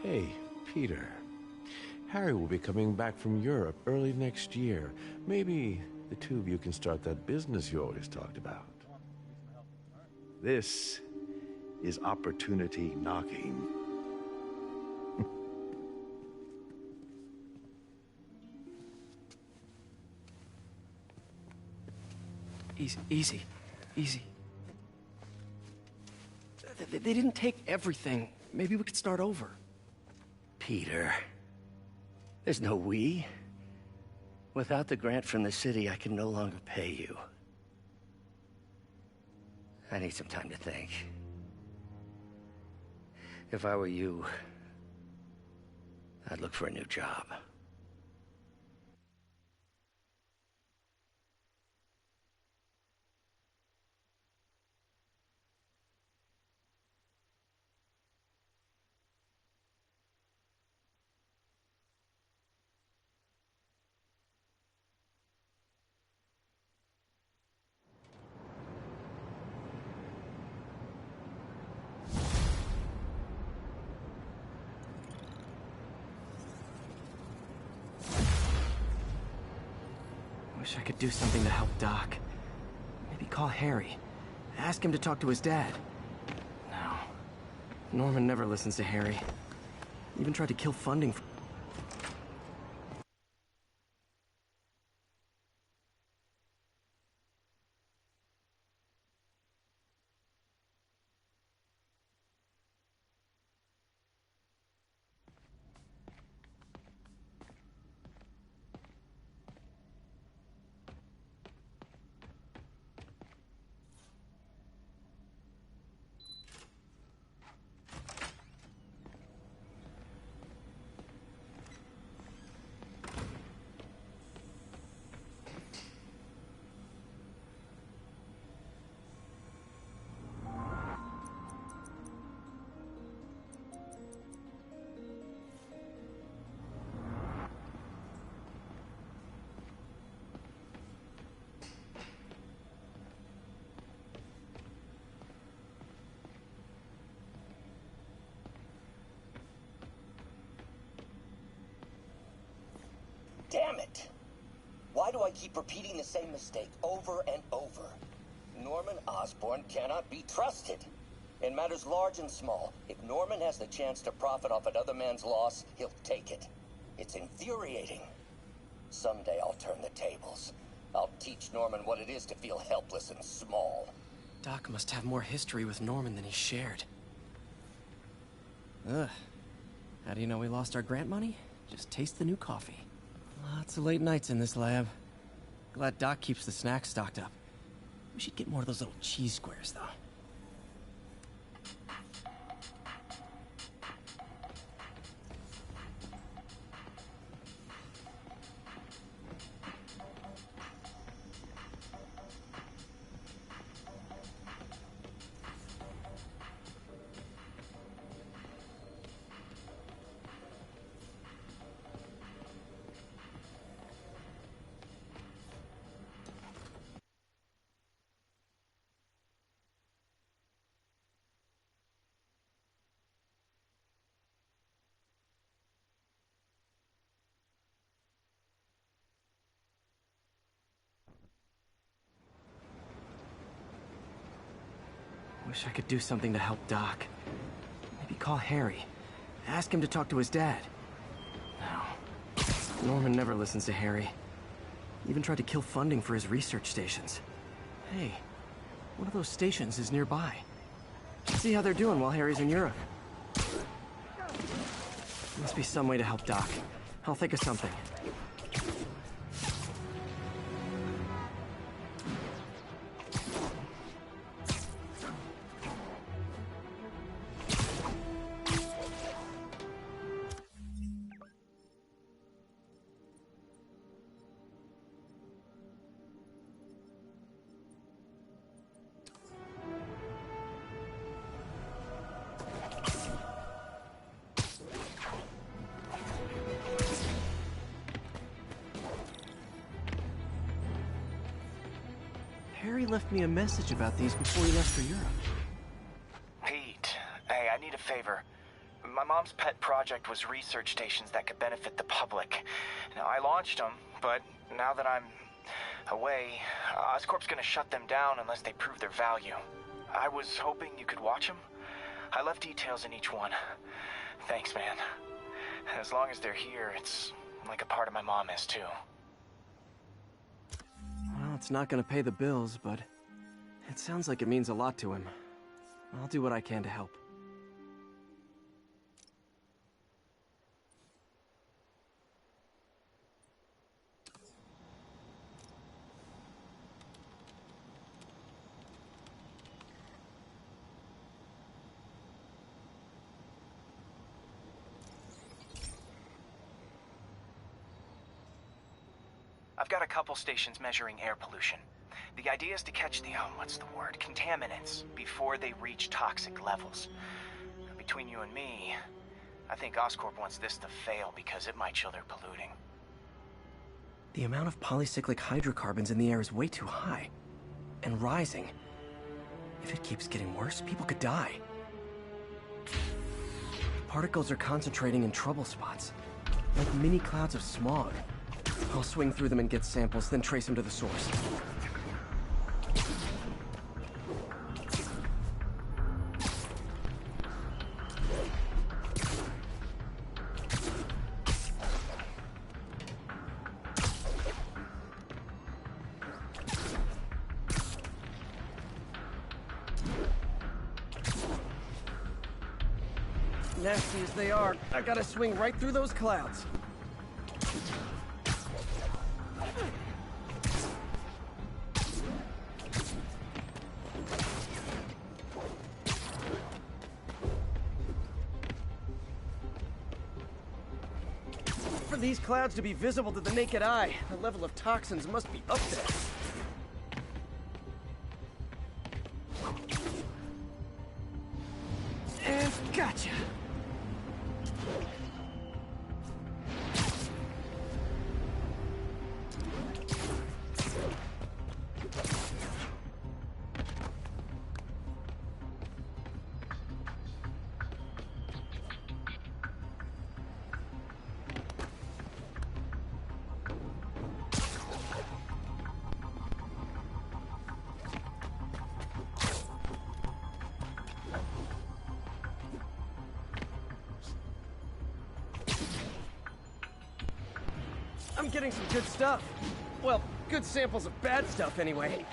[SPEAKER 24] Hey, Peter. Harry will be coming back from Europe early next year. Maybe the two of you can start that business you always talked about. This is opportunity knocking.
[SPEAKER 1] Easy. They didn't take everything. Maybe we could start over.
[SPEAKER 21] Peter, there's no we. Without the grant from the city, I can no longer pay you. I need some time to think. If I were you, I'd look for a new job.
[SPEAKER 1] Wish I could do something to help Doc. Maybe call Harry. Ask him to talk to his dad. No. Norman never listens to Harry. Even tried to kill funding for...
[SPEAKER 21] Damn it! Why do I keep repeating the same mistake over and over? Norman Osborn cannot be trusted. In matters large and small, if Norman has the chance to profit off another man's loss, he'll take it. It's infuriating. Someday I'll turn the tables. I'll teach Norman what it is to feel helpless and small.
[SPEAKER 1] Doc must have more history with Norman than he shared. Ugh. How do you know we lost our grant money? Just taste the new coffee. Lots of late nights in this lab. Glad Doc keeps the snacks stocked up. We should get more of those little cheese squares, though. Wish I could do something to help Doc. Maybe call Harry. Ask him to talk to his dad. No. Norman never listens to Harry. Even tried to kill funding for his research stations. Hey, one of those stations is nearby. Let's see how they're doing while Harry's in Europe. Must be some way to help Doc. I'll think of something. Harry left me a message about these before he left for Europe.
[SPEAKER 17] Pete, hey, I need a favor. My mom's pet project was research stations that could benefit the public. Now, I launched them, but now that I'm away, Oscorp's gonna shut them down unless they prove their value. I was hoping you could watch them. I left details in each one. Thanks, man. As long as they're here, it's like a part of my mom is, too.
[SPEAKER 1] Well, it's not gonna pay the bills, but it sounds like it means a lot to him. I'll do what I can to help.
[SPEAKER 17] I've got a couple stations measuring air pollution. The idea is to catch the, contaminants before they reach toxic levels. Between you and me, I think Oscorp wants this to fail because it might show they're polluting.
[SPEAKER 1] The amount of polycyclic hydrocarbons in the air is way too high. And rising. If it keeps getting worse, people could die. Particles are concentrating in trouble spots, like mini clouds of smog. I'll swing through them and get samples, then trace them to the source. Nasty as they are, I gotta swing right through those clouds. For these clouds to be visible to the naked eye, the level of toxins must be up there. And gotcha! I'm getting some good stuff. Well, good samples of bad stuff, anyway.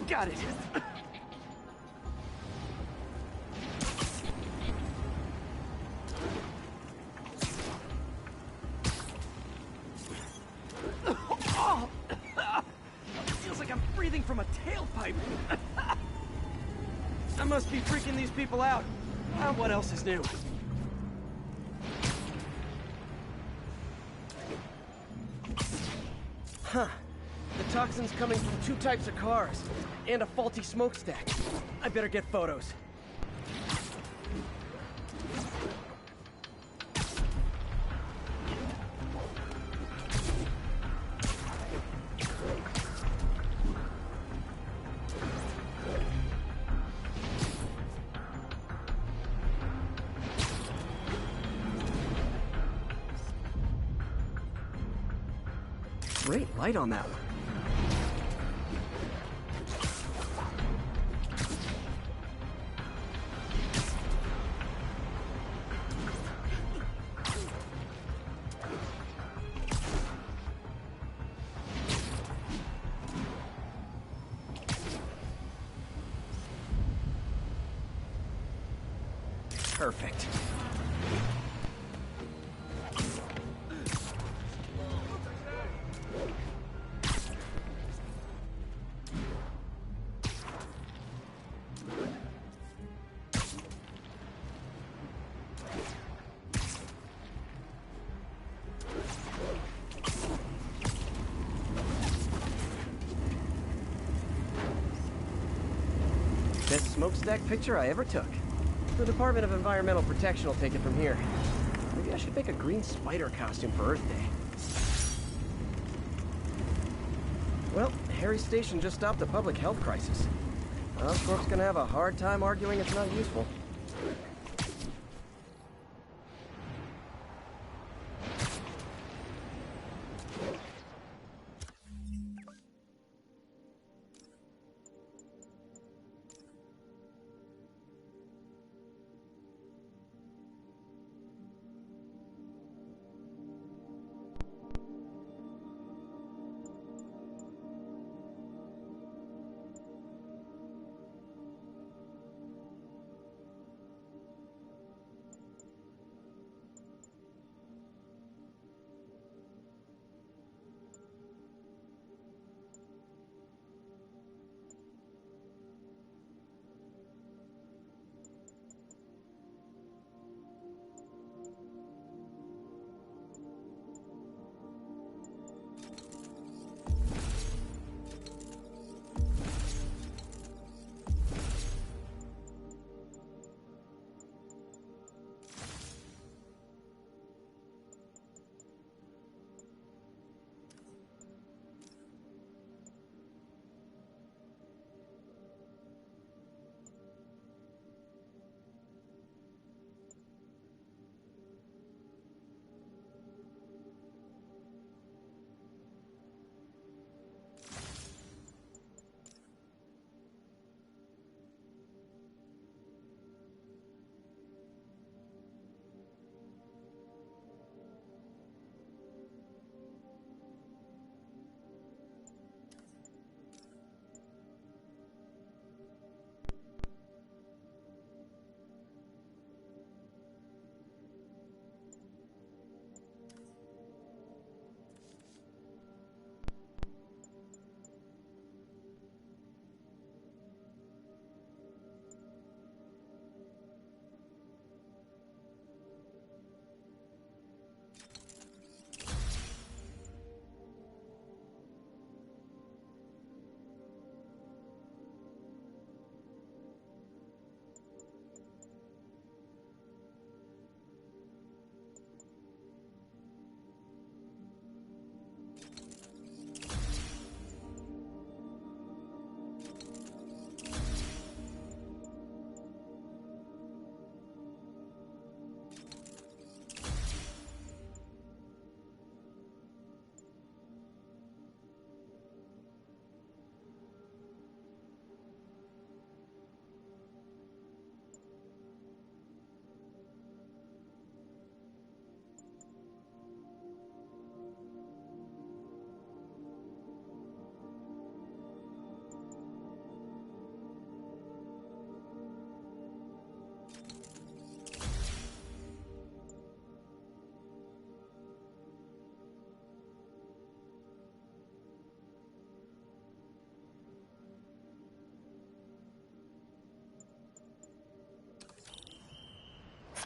[SPEAKER 1] Got it. must be freaking these people out. What else is new? Huh. The toxin's coming from 2 types of cars, and a faulty smokestack. I better get photos. Great light on that one. Perfect. Best smokestack picture I ever took. The Department of Environmental Protection will take it from here. Maybe I should make a green spider costume for Earth Day. Well, Harry's station just stopped a public health crisis. Oscorp's gonna have a hard time arguing it's not useful.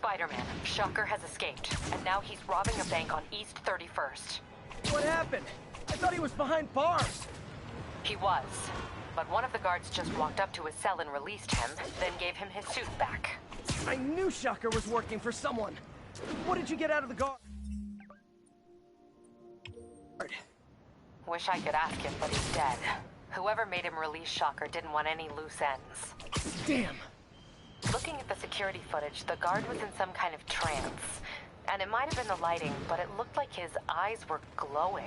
[SPEAKER 2] Spider-Man, Shocker has escaped, and now he's robbing a bank on East 31st.
[SPEAKER 1] What happened? I thought he was behind bars.
[SPEAKER 2] He was, but one of the guards just walked up to his cell and released him, then gave him his suit back.
[SPEAKER 1] I knew Shocker was working for someone. What did you get out of the guard?
[SPEAKER 2] Wish I could ask him, but he's dead. Whoever made him release Shocker didn't want any loose ends.
[SPEAKER 1] Damn.
[SPEAKER 2] Looking at the security footage, the guard was in some kind of trance. And it might have been the lighting, but it looked like his eyes were glowing.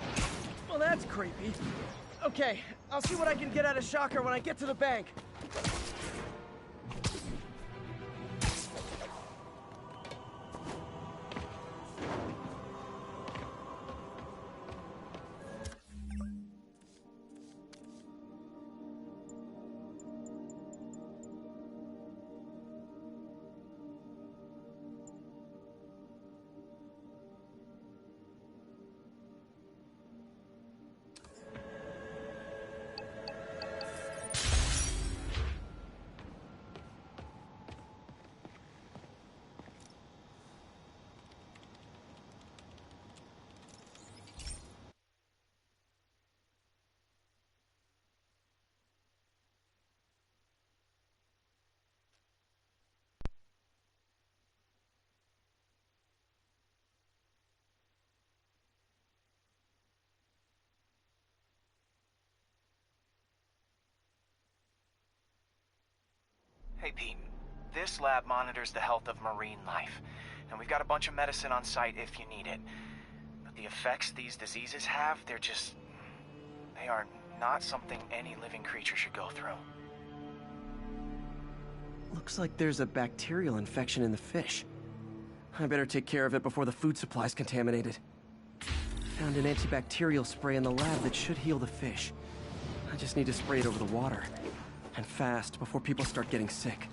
[SPEAKER 1] Well, that's creepy. Okay, I'll see what I can get out of Shocker when I get to the bank.
[SPEAKER 17] Hey, Pete. This lab monitors the health of marine life, and we've got a bunch of medicine on site if you need it. But the effects these diseases have, they are not something any living creature should go through.
[SPEAKER 1] Looks like there's a bacterial infection in the fish. I better take care of it before the food supply's contaminated. Found an antibacterial spray in the lab that should heal the fish. I just need to spray it over the water. And fast, before people start getting sick.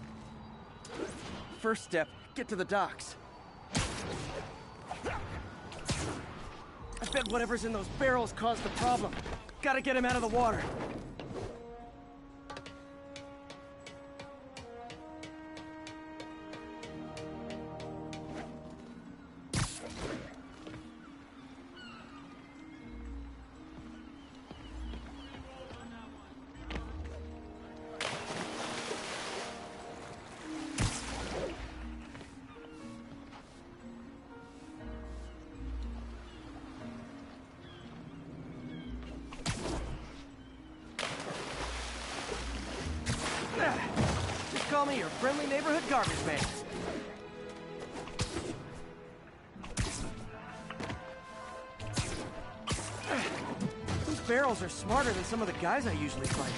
[SPEAKER 1] First step, get to the docks. I bet whatever's in those barrels caused the problem. Gotta get him out of the water. Just call me your friendly neighborhood garbage man. These barrels are smarter than some of the guys I usually fight.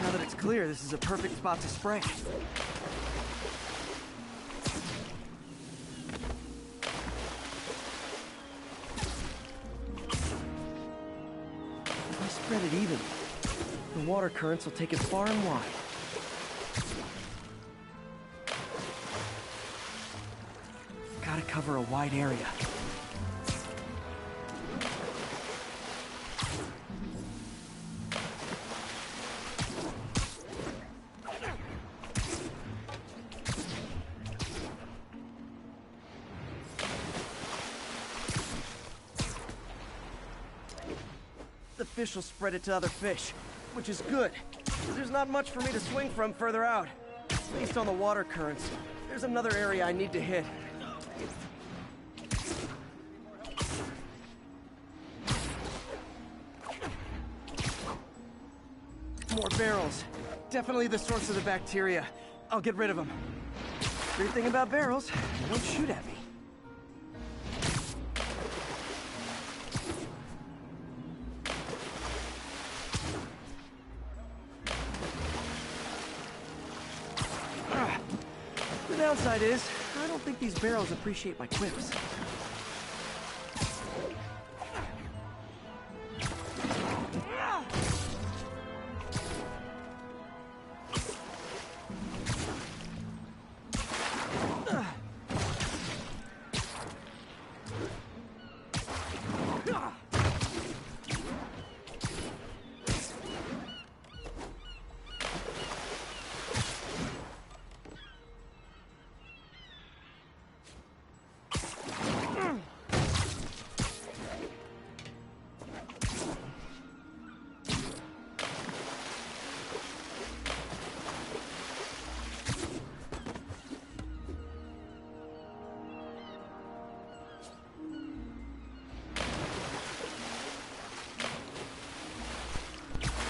[SPEAKER 1] Now that it's clear, this is a perfect spot to spray. If I spread it evenly, the water currents will take it far and wide. Gotta cover a wide area. The fish will spread it to other fish, which is good. There's not much for me to swing from further out. Based on the water currents, there's another area I need to hit. More barrels. Definitely the source of the bacteria. I'll get rid of them. Great thing about barrels, they don't shoot at me. downside is, I don't think these barrels appreciate my quips.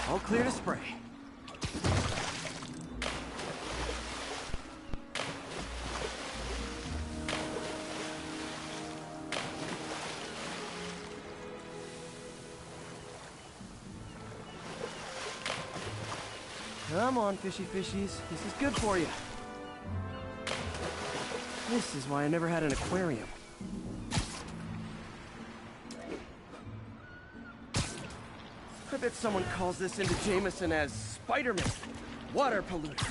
[SPEAKER 1] All clear to spray. Come on, fishy fishies. This is good for you. This is why I never had an aquarium. I bet someone calls this into Jameson as Spider-Man, water polluter.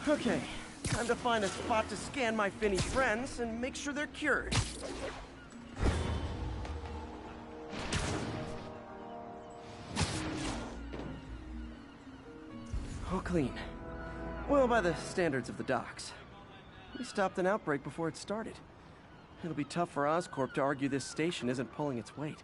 [SPEAKER 1] Okay, time to find a spot to scan my finny friends and make sure they're cured. All clean. Well, by the standards of the docks. We stopped an outbreak before it started. It'll be tough for Oscorp to argue this station isn't pulling its weight.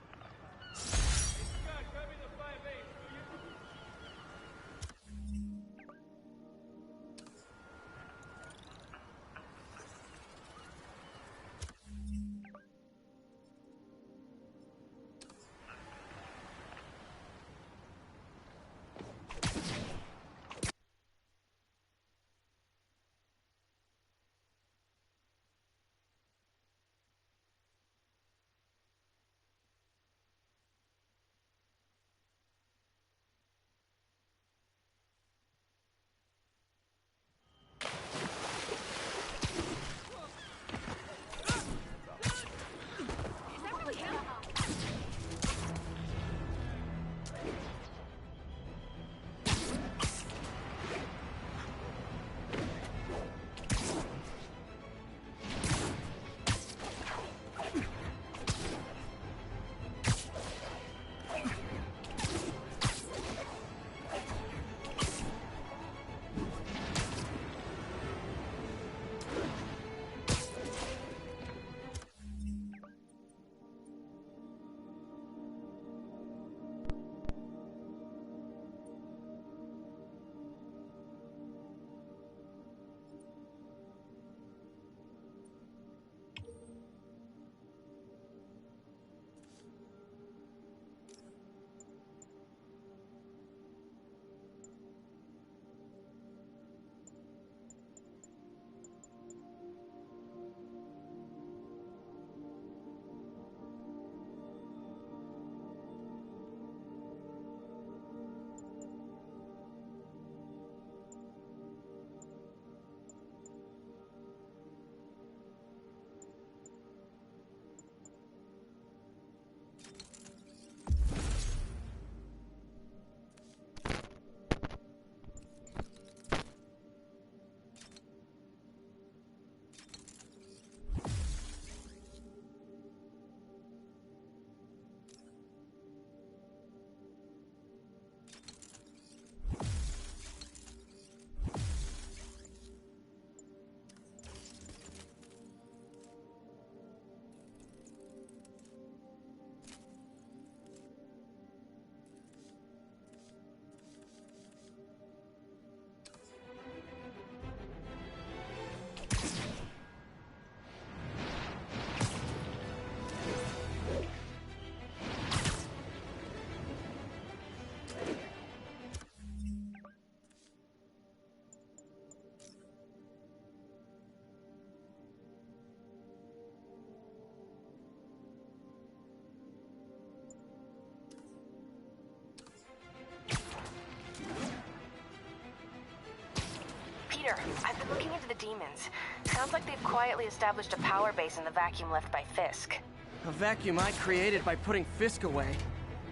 [SPEAKER 2] Peter, I've been looking into the demons. Sounds like they've quietly established a power base in the vacuum left by Fisk.
[SPEAKER 1] A vacuum I created by putting Fisk away.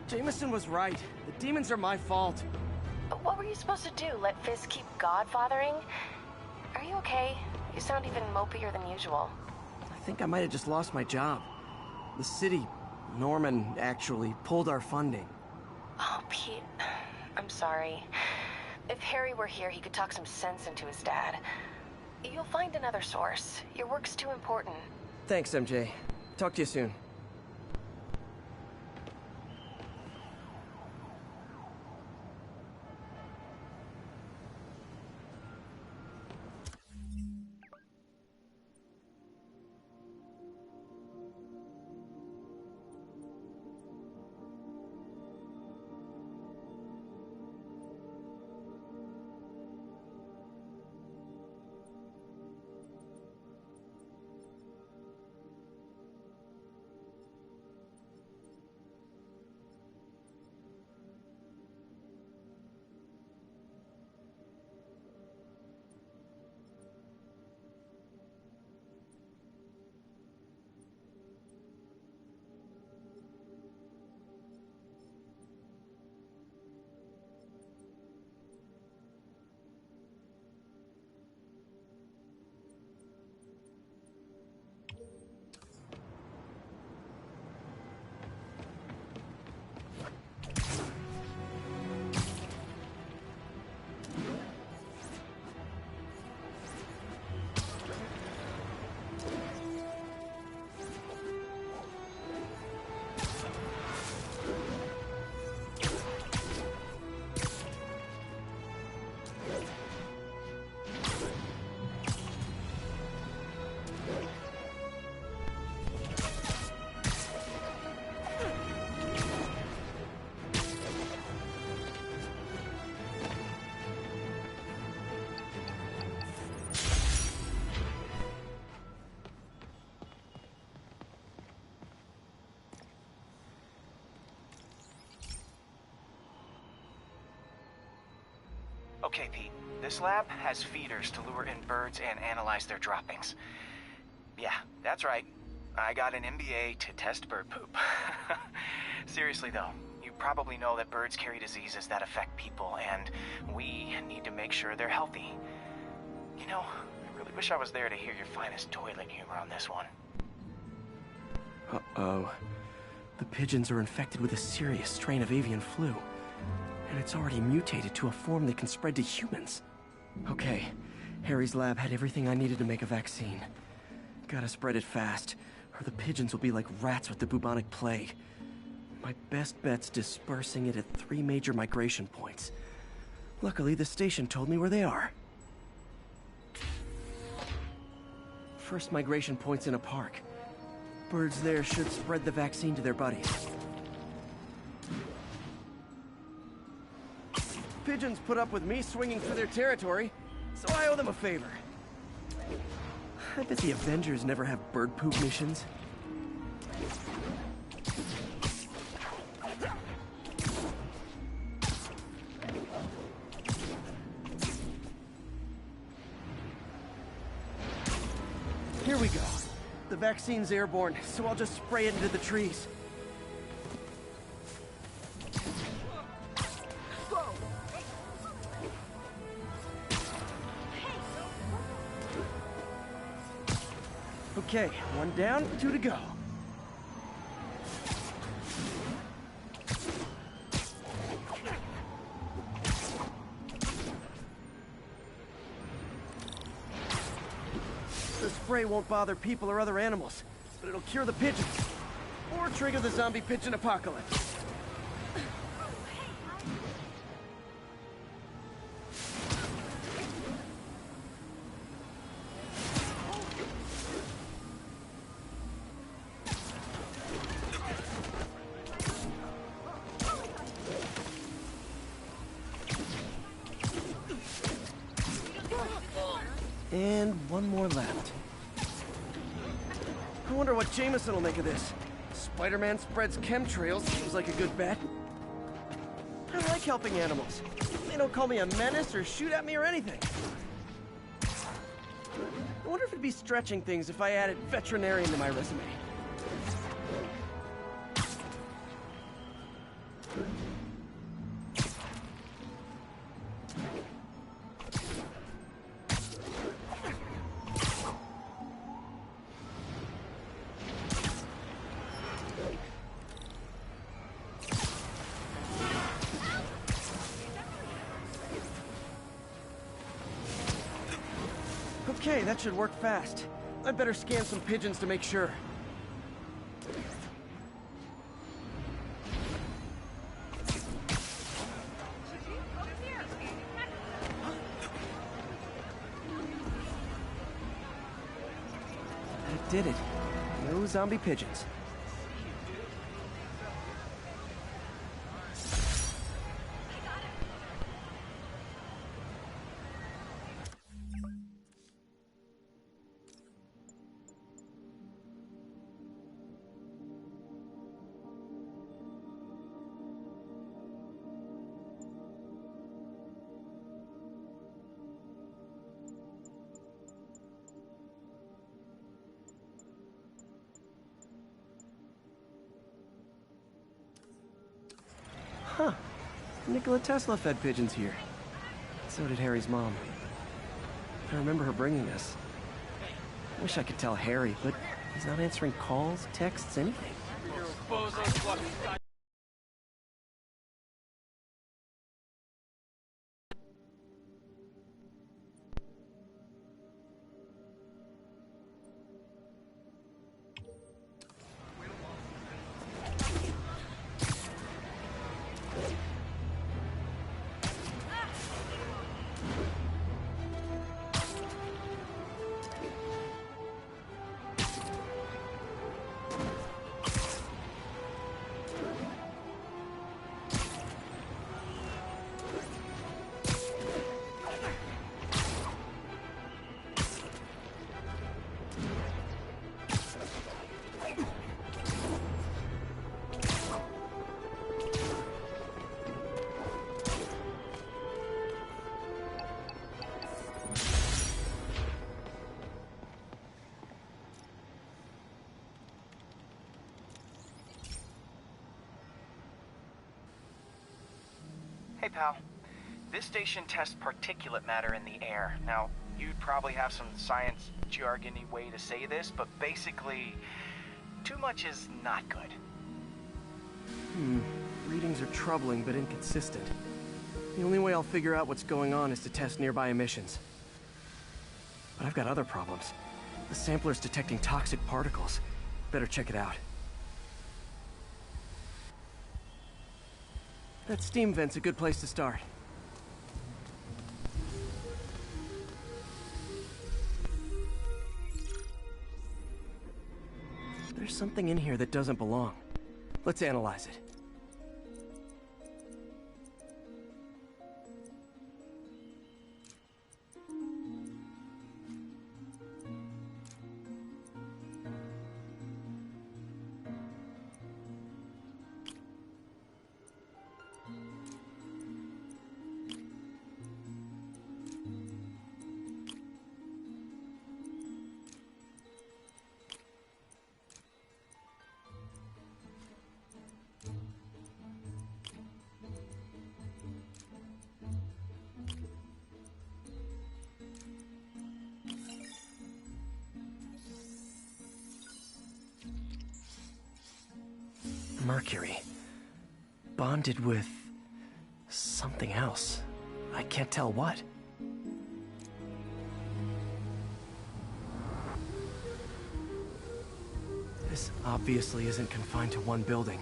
[SPEAKER 1] Jameson was right. The demons are my fault.
[SPEAKER 2] But what were you supposed to do? Let Fisk keep godfathering? Are you okay? You sound even mopier than usual.
[SPEAKER 1] I think I might have just lost my job. The city, Norman, actually, pulled our funding.
[SPEAKER 2] Oh, Pete. I'm sorry. If Harry were here, he could talk some sense into his dad. You'll find another source. Your work's too important.
[SPEAKER 1] Thanks, MJ. Talk to you soon.
[SPEAKER 17] Okay, Pete. This lab has feeders to lure in birds and analyze their droppings. Yeah, that's right. I got an MBA to test bird poop. Seriously, though, you probably know that birds carry diseases that affect people, and we need to make sure they're healthy. You know, I really wish I was there to hear your finest toilet humor on this one.
[SPEAKER 1] Uh-oh. The pigeons are infected with a serious strain of avian flu. And it's already mutated to a form that can spread to humans. Okay, Harry's lab had everything I needed to make a vaccine. Gotta spread it fast, or the pigeons will be like rats with the bubonic plague. My best bet's dispersing it at 3 major migration points. Luckily, the station told me where they are. First migration point's in a park. Birds there should spread the vaccine to their buddies. Pigeons put up with me swinging through their territory, so I owe them a favor. I bet the Avengers never have bird poop missions. Here we go. The vaccine's airborne, so I'll just spray it into the trees. Okay, 1 down, 2 to go. The spray won't bother people or other animals, but it'll cure the pigeons. Or trigger the zombie pigeon apocalypse. And 1 more left. I wonder what Jameson will make of this. Spider-Man spreads chemtrails, seems like a good bet. I like helping animals. They don't call me a menace or shoot at me or anything. I wonder if it'd be stretching things if I added veterinarian to my resume. Okay, that should work fast. I'd better scan some pigeons to make sure. That did it. No zombie pigeons. Huh. Nikola Tesla fed pigeons here. So did Harry's mom. I remember her bringing us. I wish I could tell Harry, but he's not answering calls, texts, anything.
[SPEAKER 17] Hey, pal. This station tests particulate matter in the air. Now, you'd probably have some science jargony way to say this, but basically, too much is not good.
[SPEAKER 1] Readings are troubling but inconsistent. The only way I'll figure out what's going on is to test nearby emissions. But I've got other problems. The sampler's detecting toxic particles. Better check it out. That steam vent's a good place to start. There's something in here that doesn't belong. Let's analyze it. Mercury. Bonded with something else. I can't tell what. This obviously isn't confined to one building.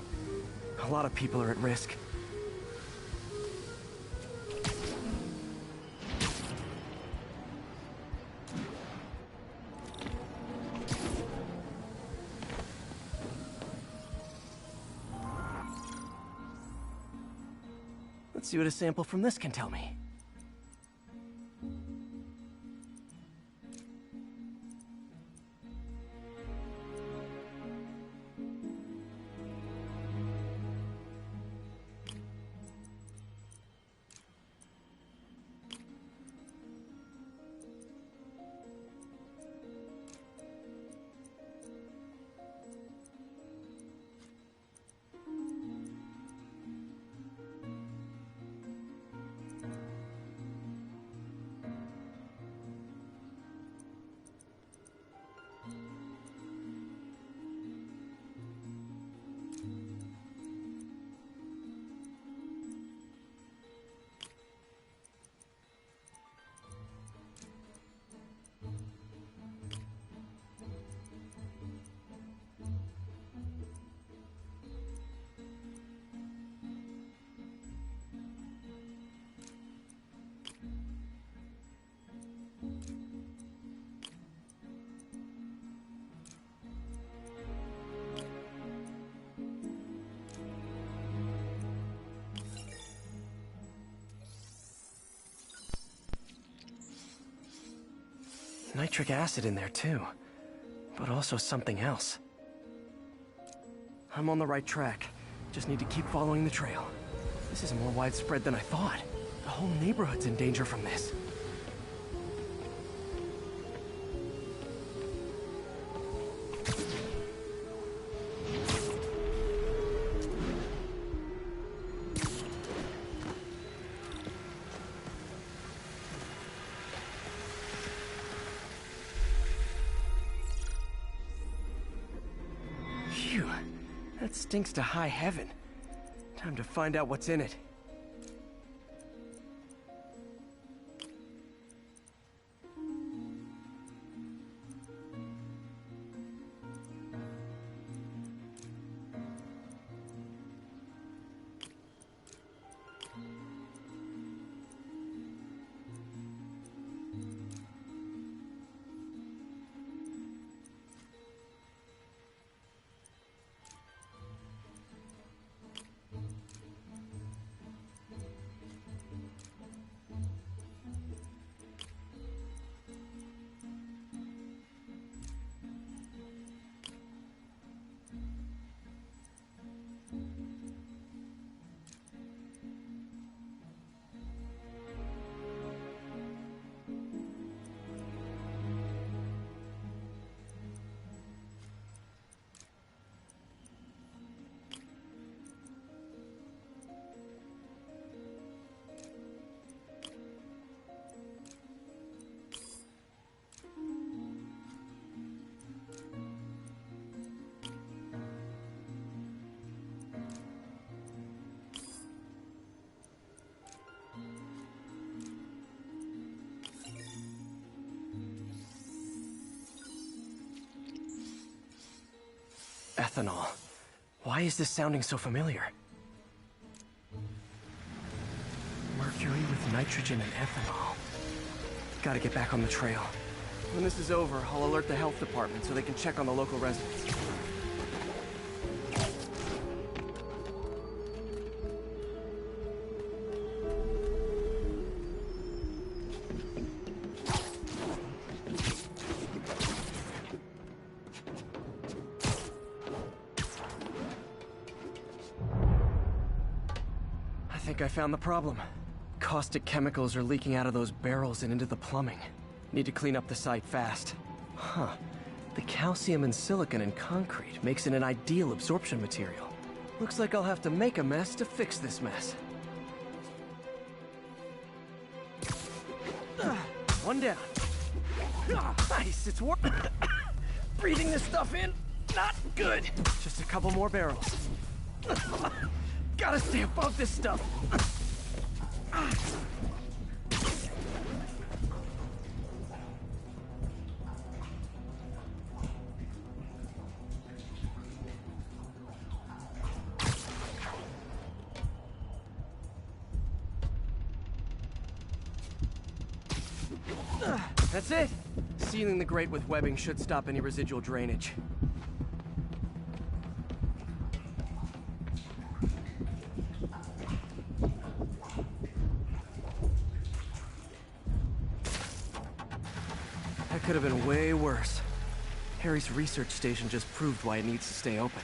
[SPEAKER 1] A lot of people are at risk. Let's see what a sample from this can tell me. nitric acid in there too, but also something else. I'm on the right track. Just need to keep following the trail. This is more widespread than I thought. The whole neighborhood's in danger from this. Phew, that stinks to high heaven. Time to find out what's in it. Ethanol. Why is this sounding so familiar? Mercury with nitrogen and ethanol. Gotta get back on the trail. When this is over, I'll alert the health department so they can check on the local residents. I think I found the problem. Caustic chemicals are leaking out of those barrels and into the plumbing. Need to clean up the site fast. Huh. The calcium and silicon in concrete makes it an ideal absorption material. Looks like I'll have to make a mess to fix this mess. One down. Nice, it's working. Breathing this stuff in, not good. Just a couple more barrels. Gotta stay above this stuff. That's it. Sealing the grate with webbing should stop any residual drainage. That could have been way worse. Harry's research station just proved why it needs to stay open.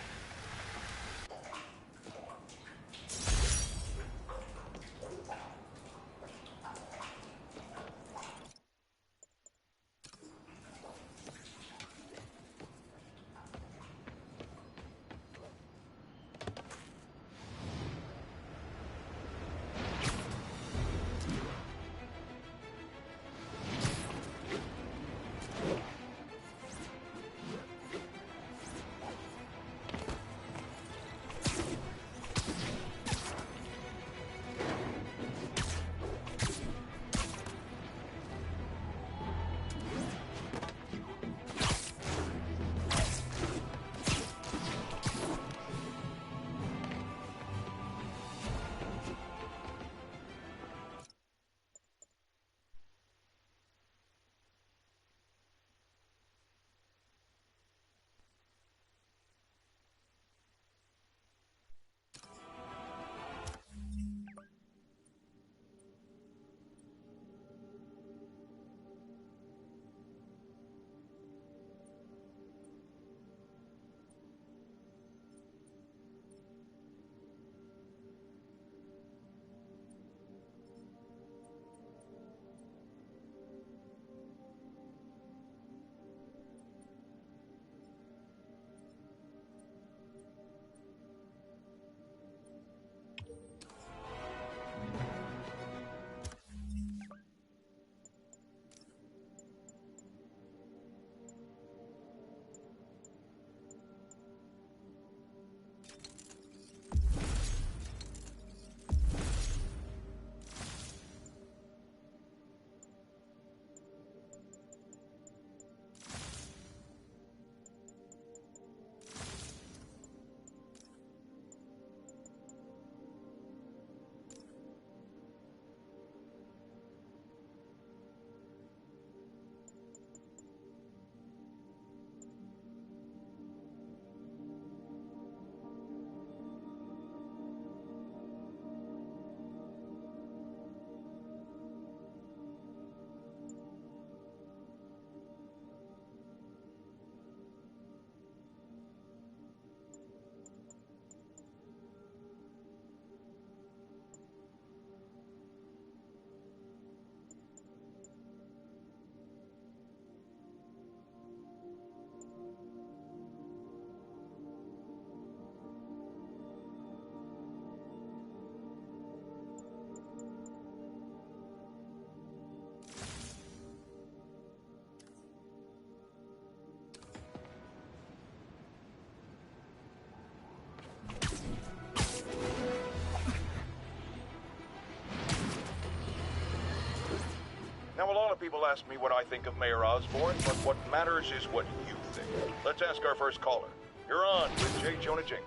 [SPEAKER 3] know a lot of people ask me what I think of Mayor Osborn, but what matters is what you think. Let's ask our first caller. You're on with J. Jonah Jinx.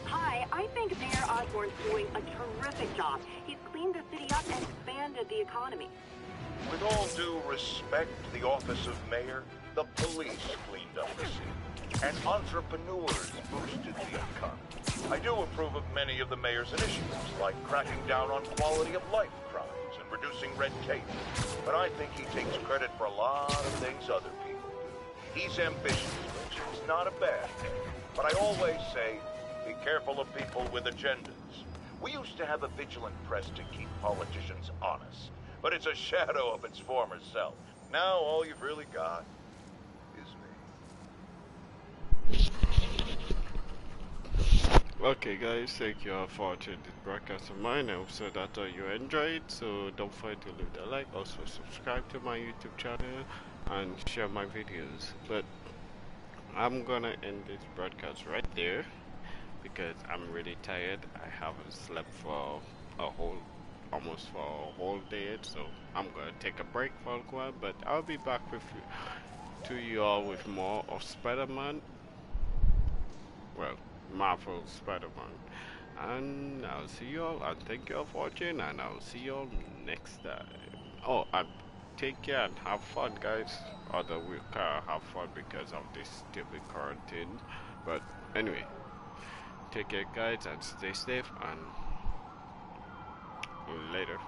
[SPEAKER 4] Hi, I think Mayor Osborn's doing a terrific job. He's cleaned the city up and expanded the economy.
[SPEAKER 3] With all due respect, the office of mayor, the police cleaned up the city, and entrepreneurs boosted the economy. I do approve of many of the mayor's initiatives, like cracking down on quality of life crimes and reducing red tape. But I think he takes credit for a lot of things other people do. He's ambitious, which is not a bad thing. But I always say, be careful of people with agendas. We used to have a vigilant press to keep politicians honest, but it's a shadow of its former self. Now all you've really got is me.
[SPEAKER 5] Okay guys, thank you all for watching this broadcast of mine. I hope so that you enjoyed. So don't forget to leave a like, also subscribe to my YouTube channel and share my videos. But I'm gonna end this broadcast right there because I'm really tired. I haven't slept for almost for a whole day, so I'm gonna take a break for a while, but I'll be back with you all with more of Spider-Man, well, Marvel Spider-Man, and I'll see you all, and thank you all for watching, and I'll see you all next time. Oh, and take care and have fun, guys, although we can't have fun because of this stupid quarantine, but anyway, take care guys and stay safe, and later.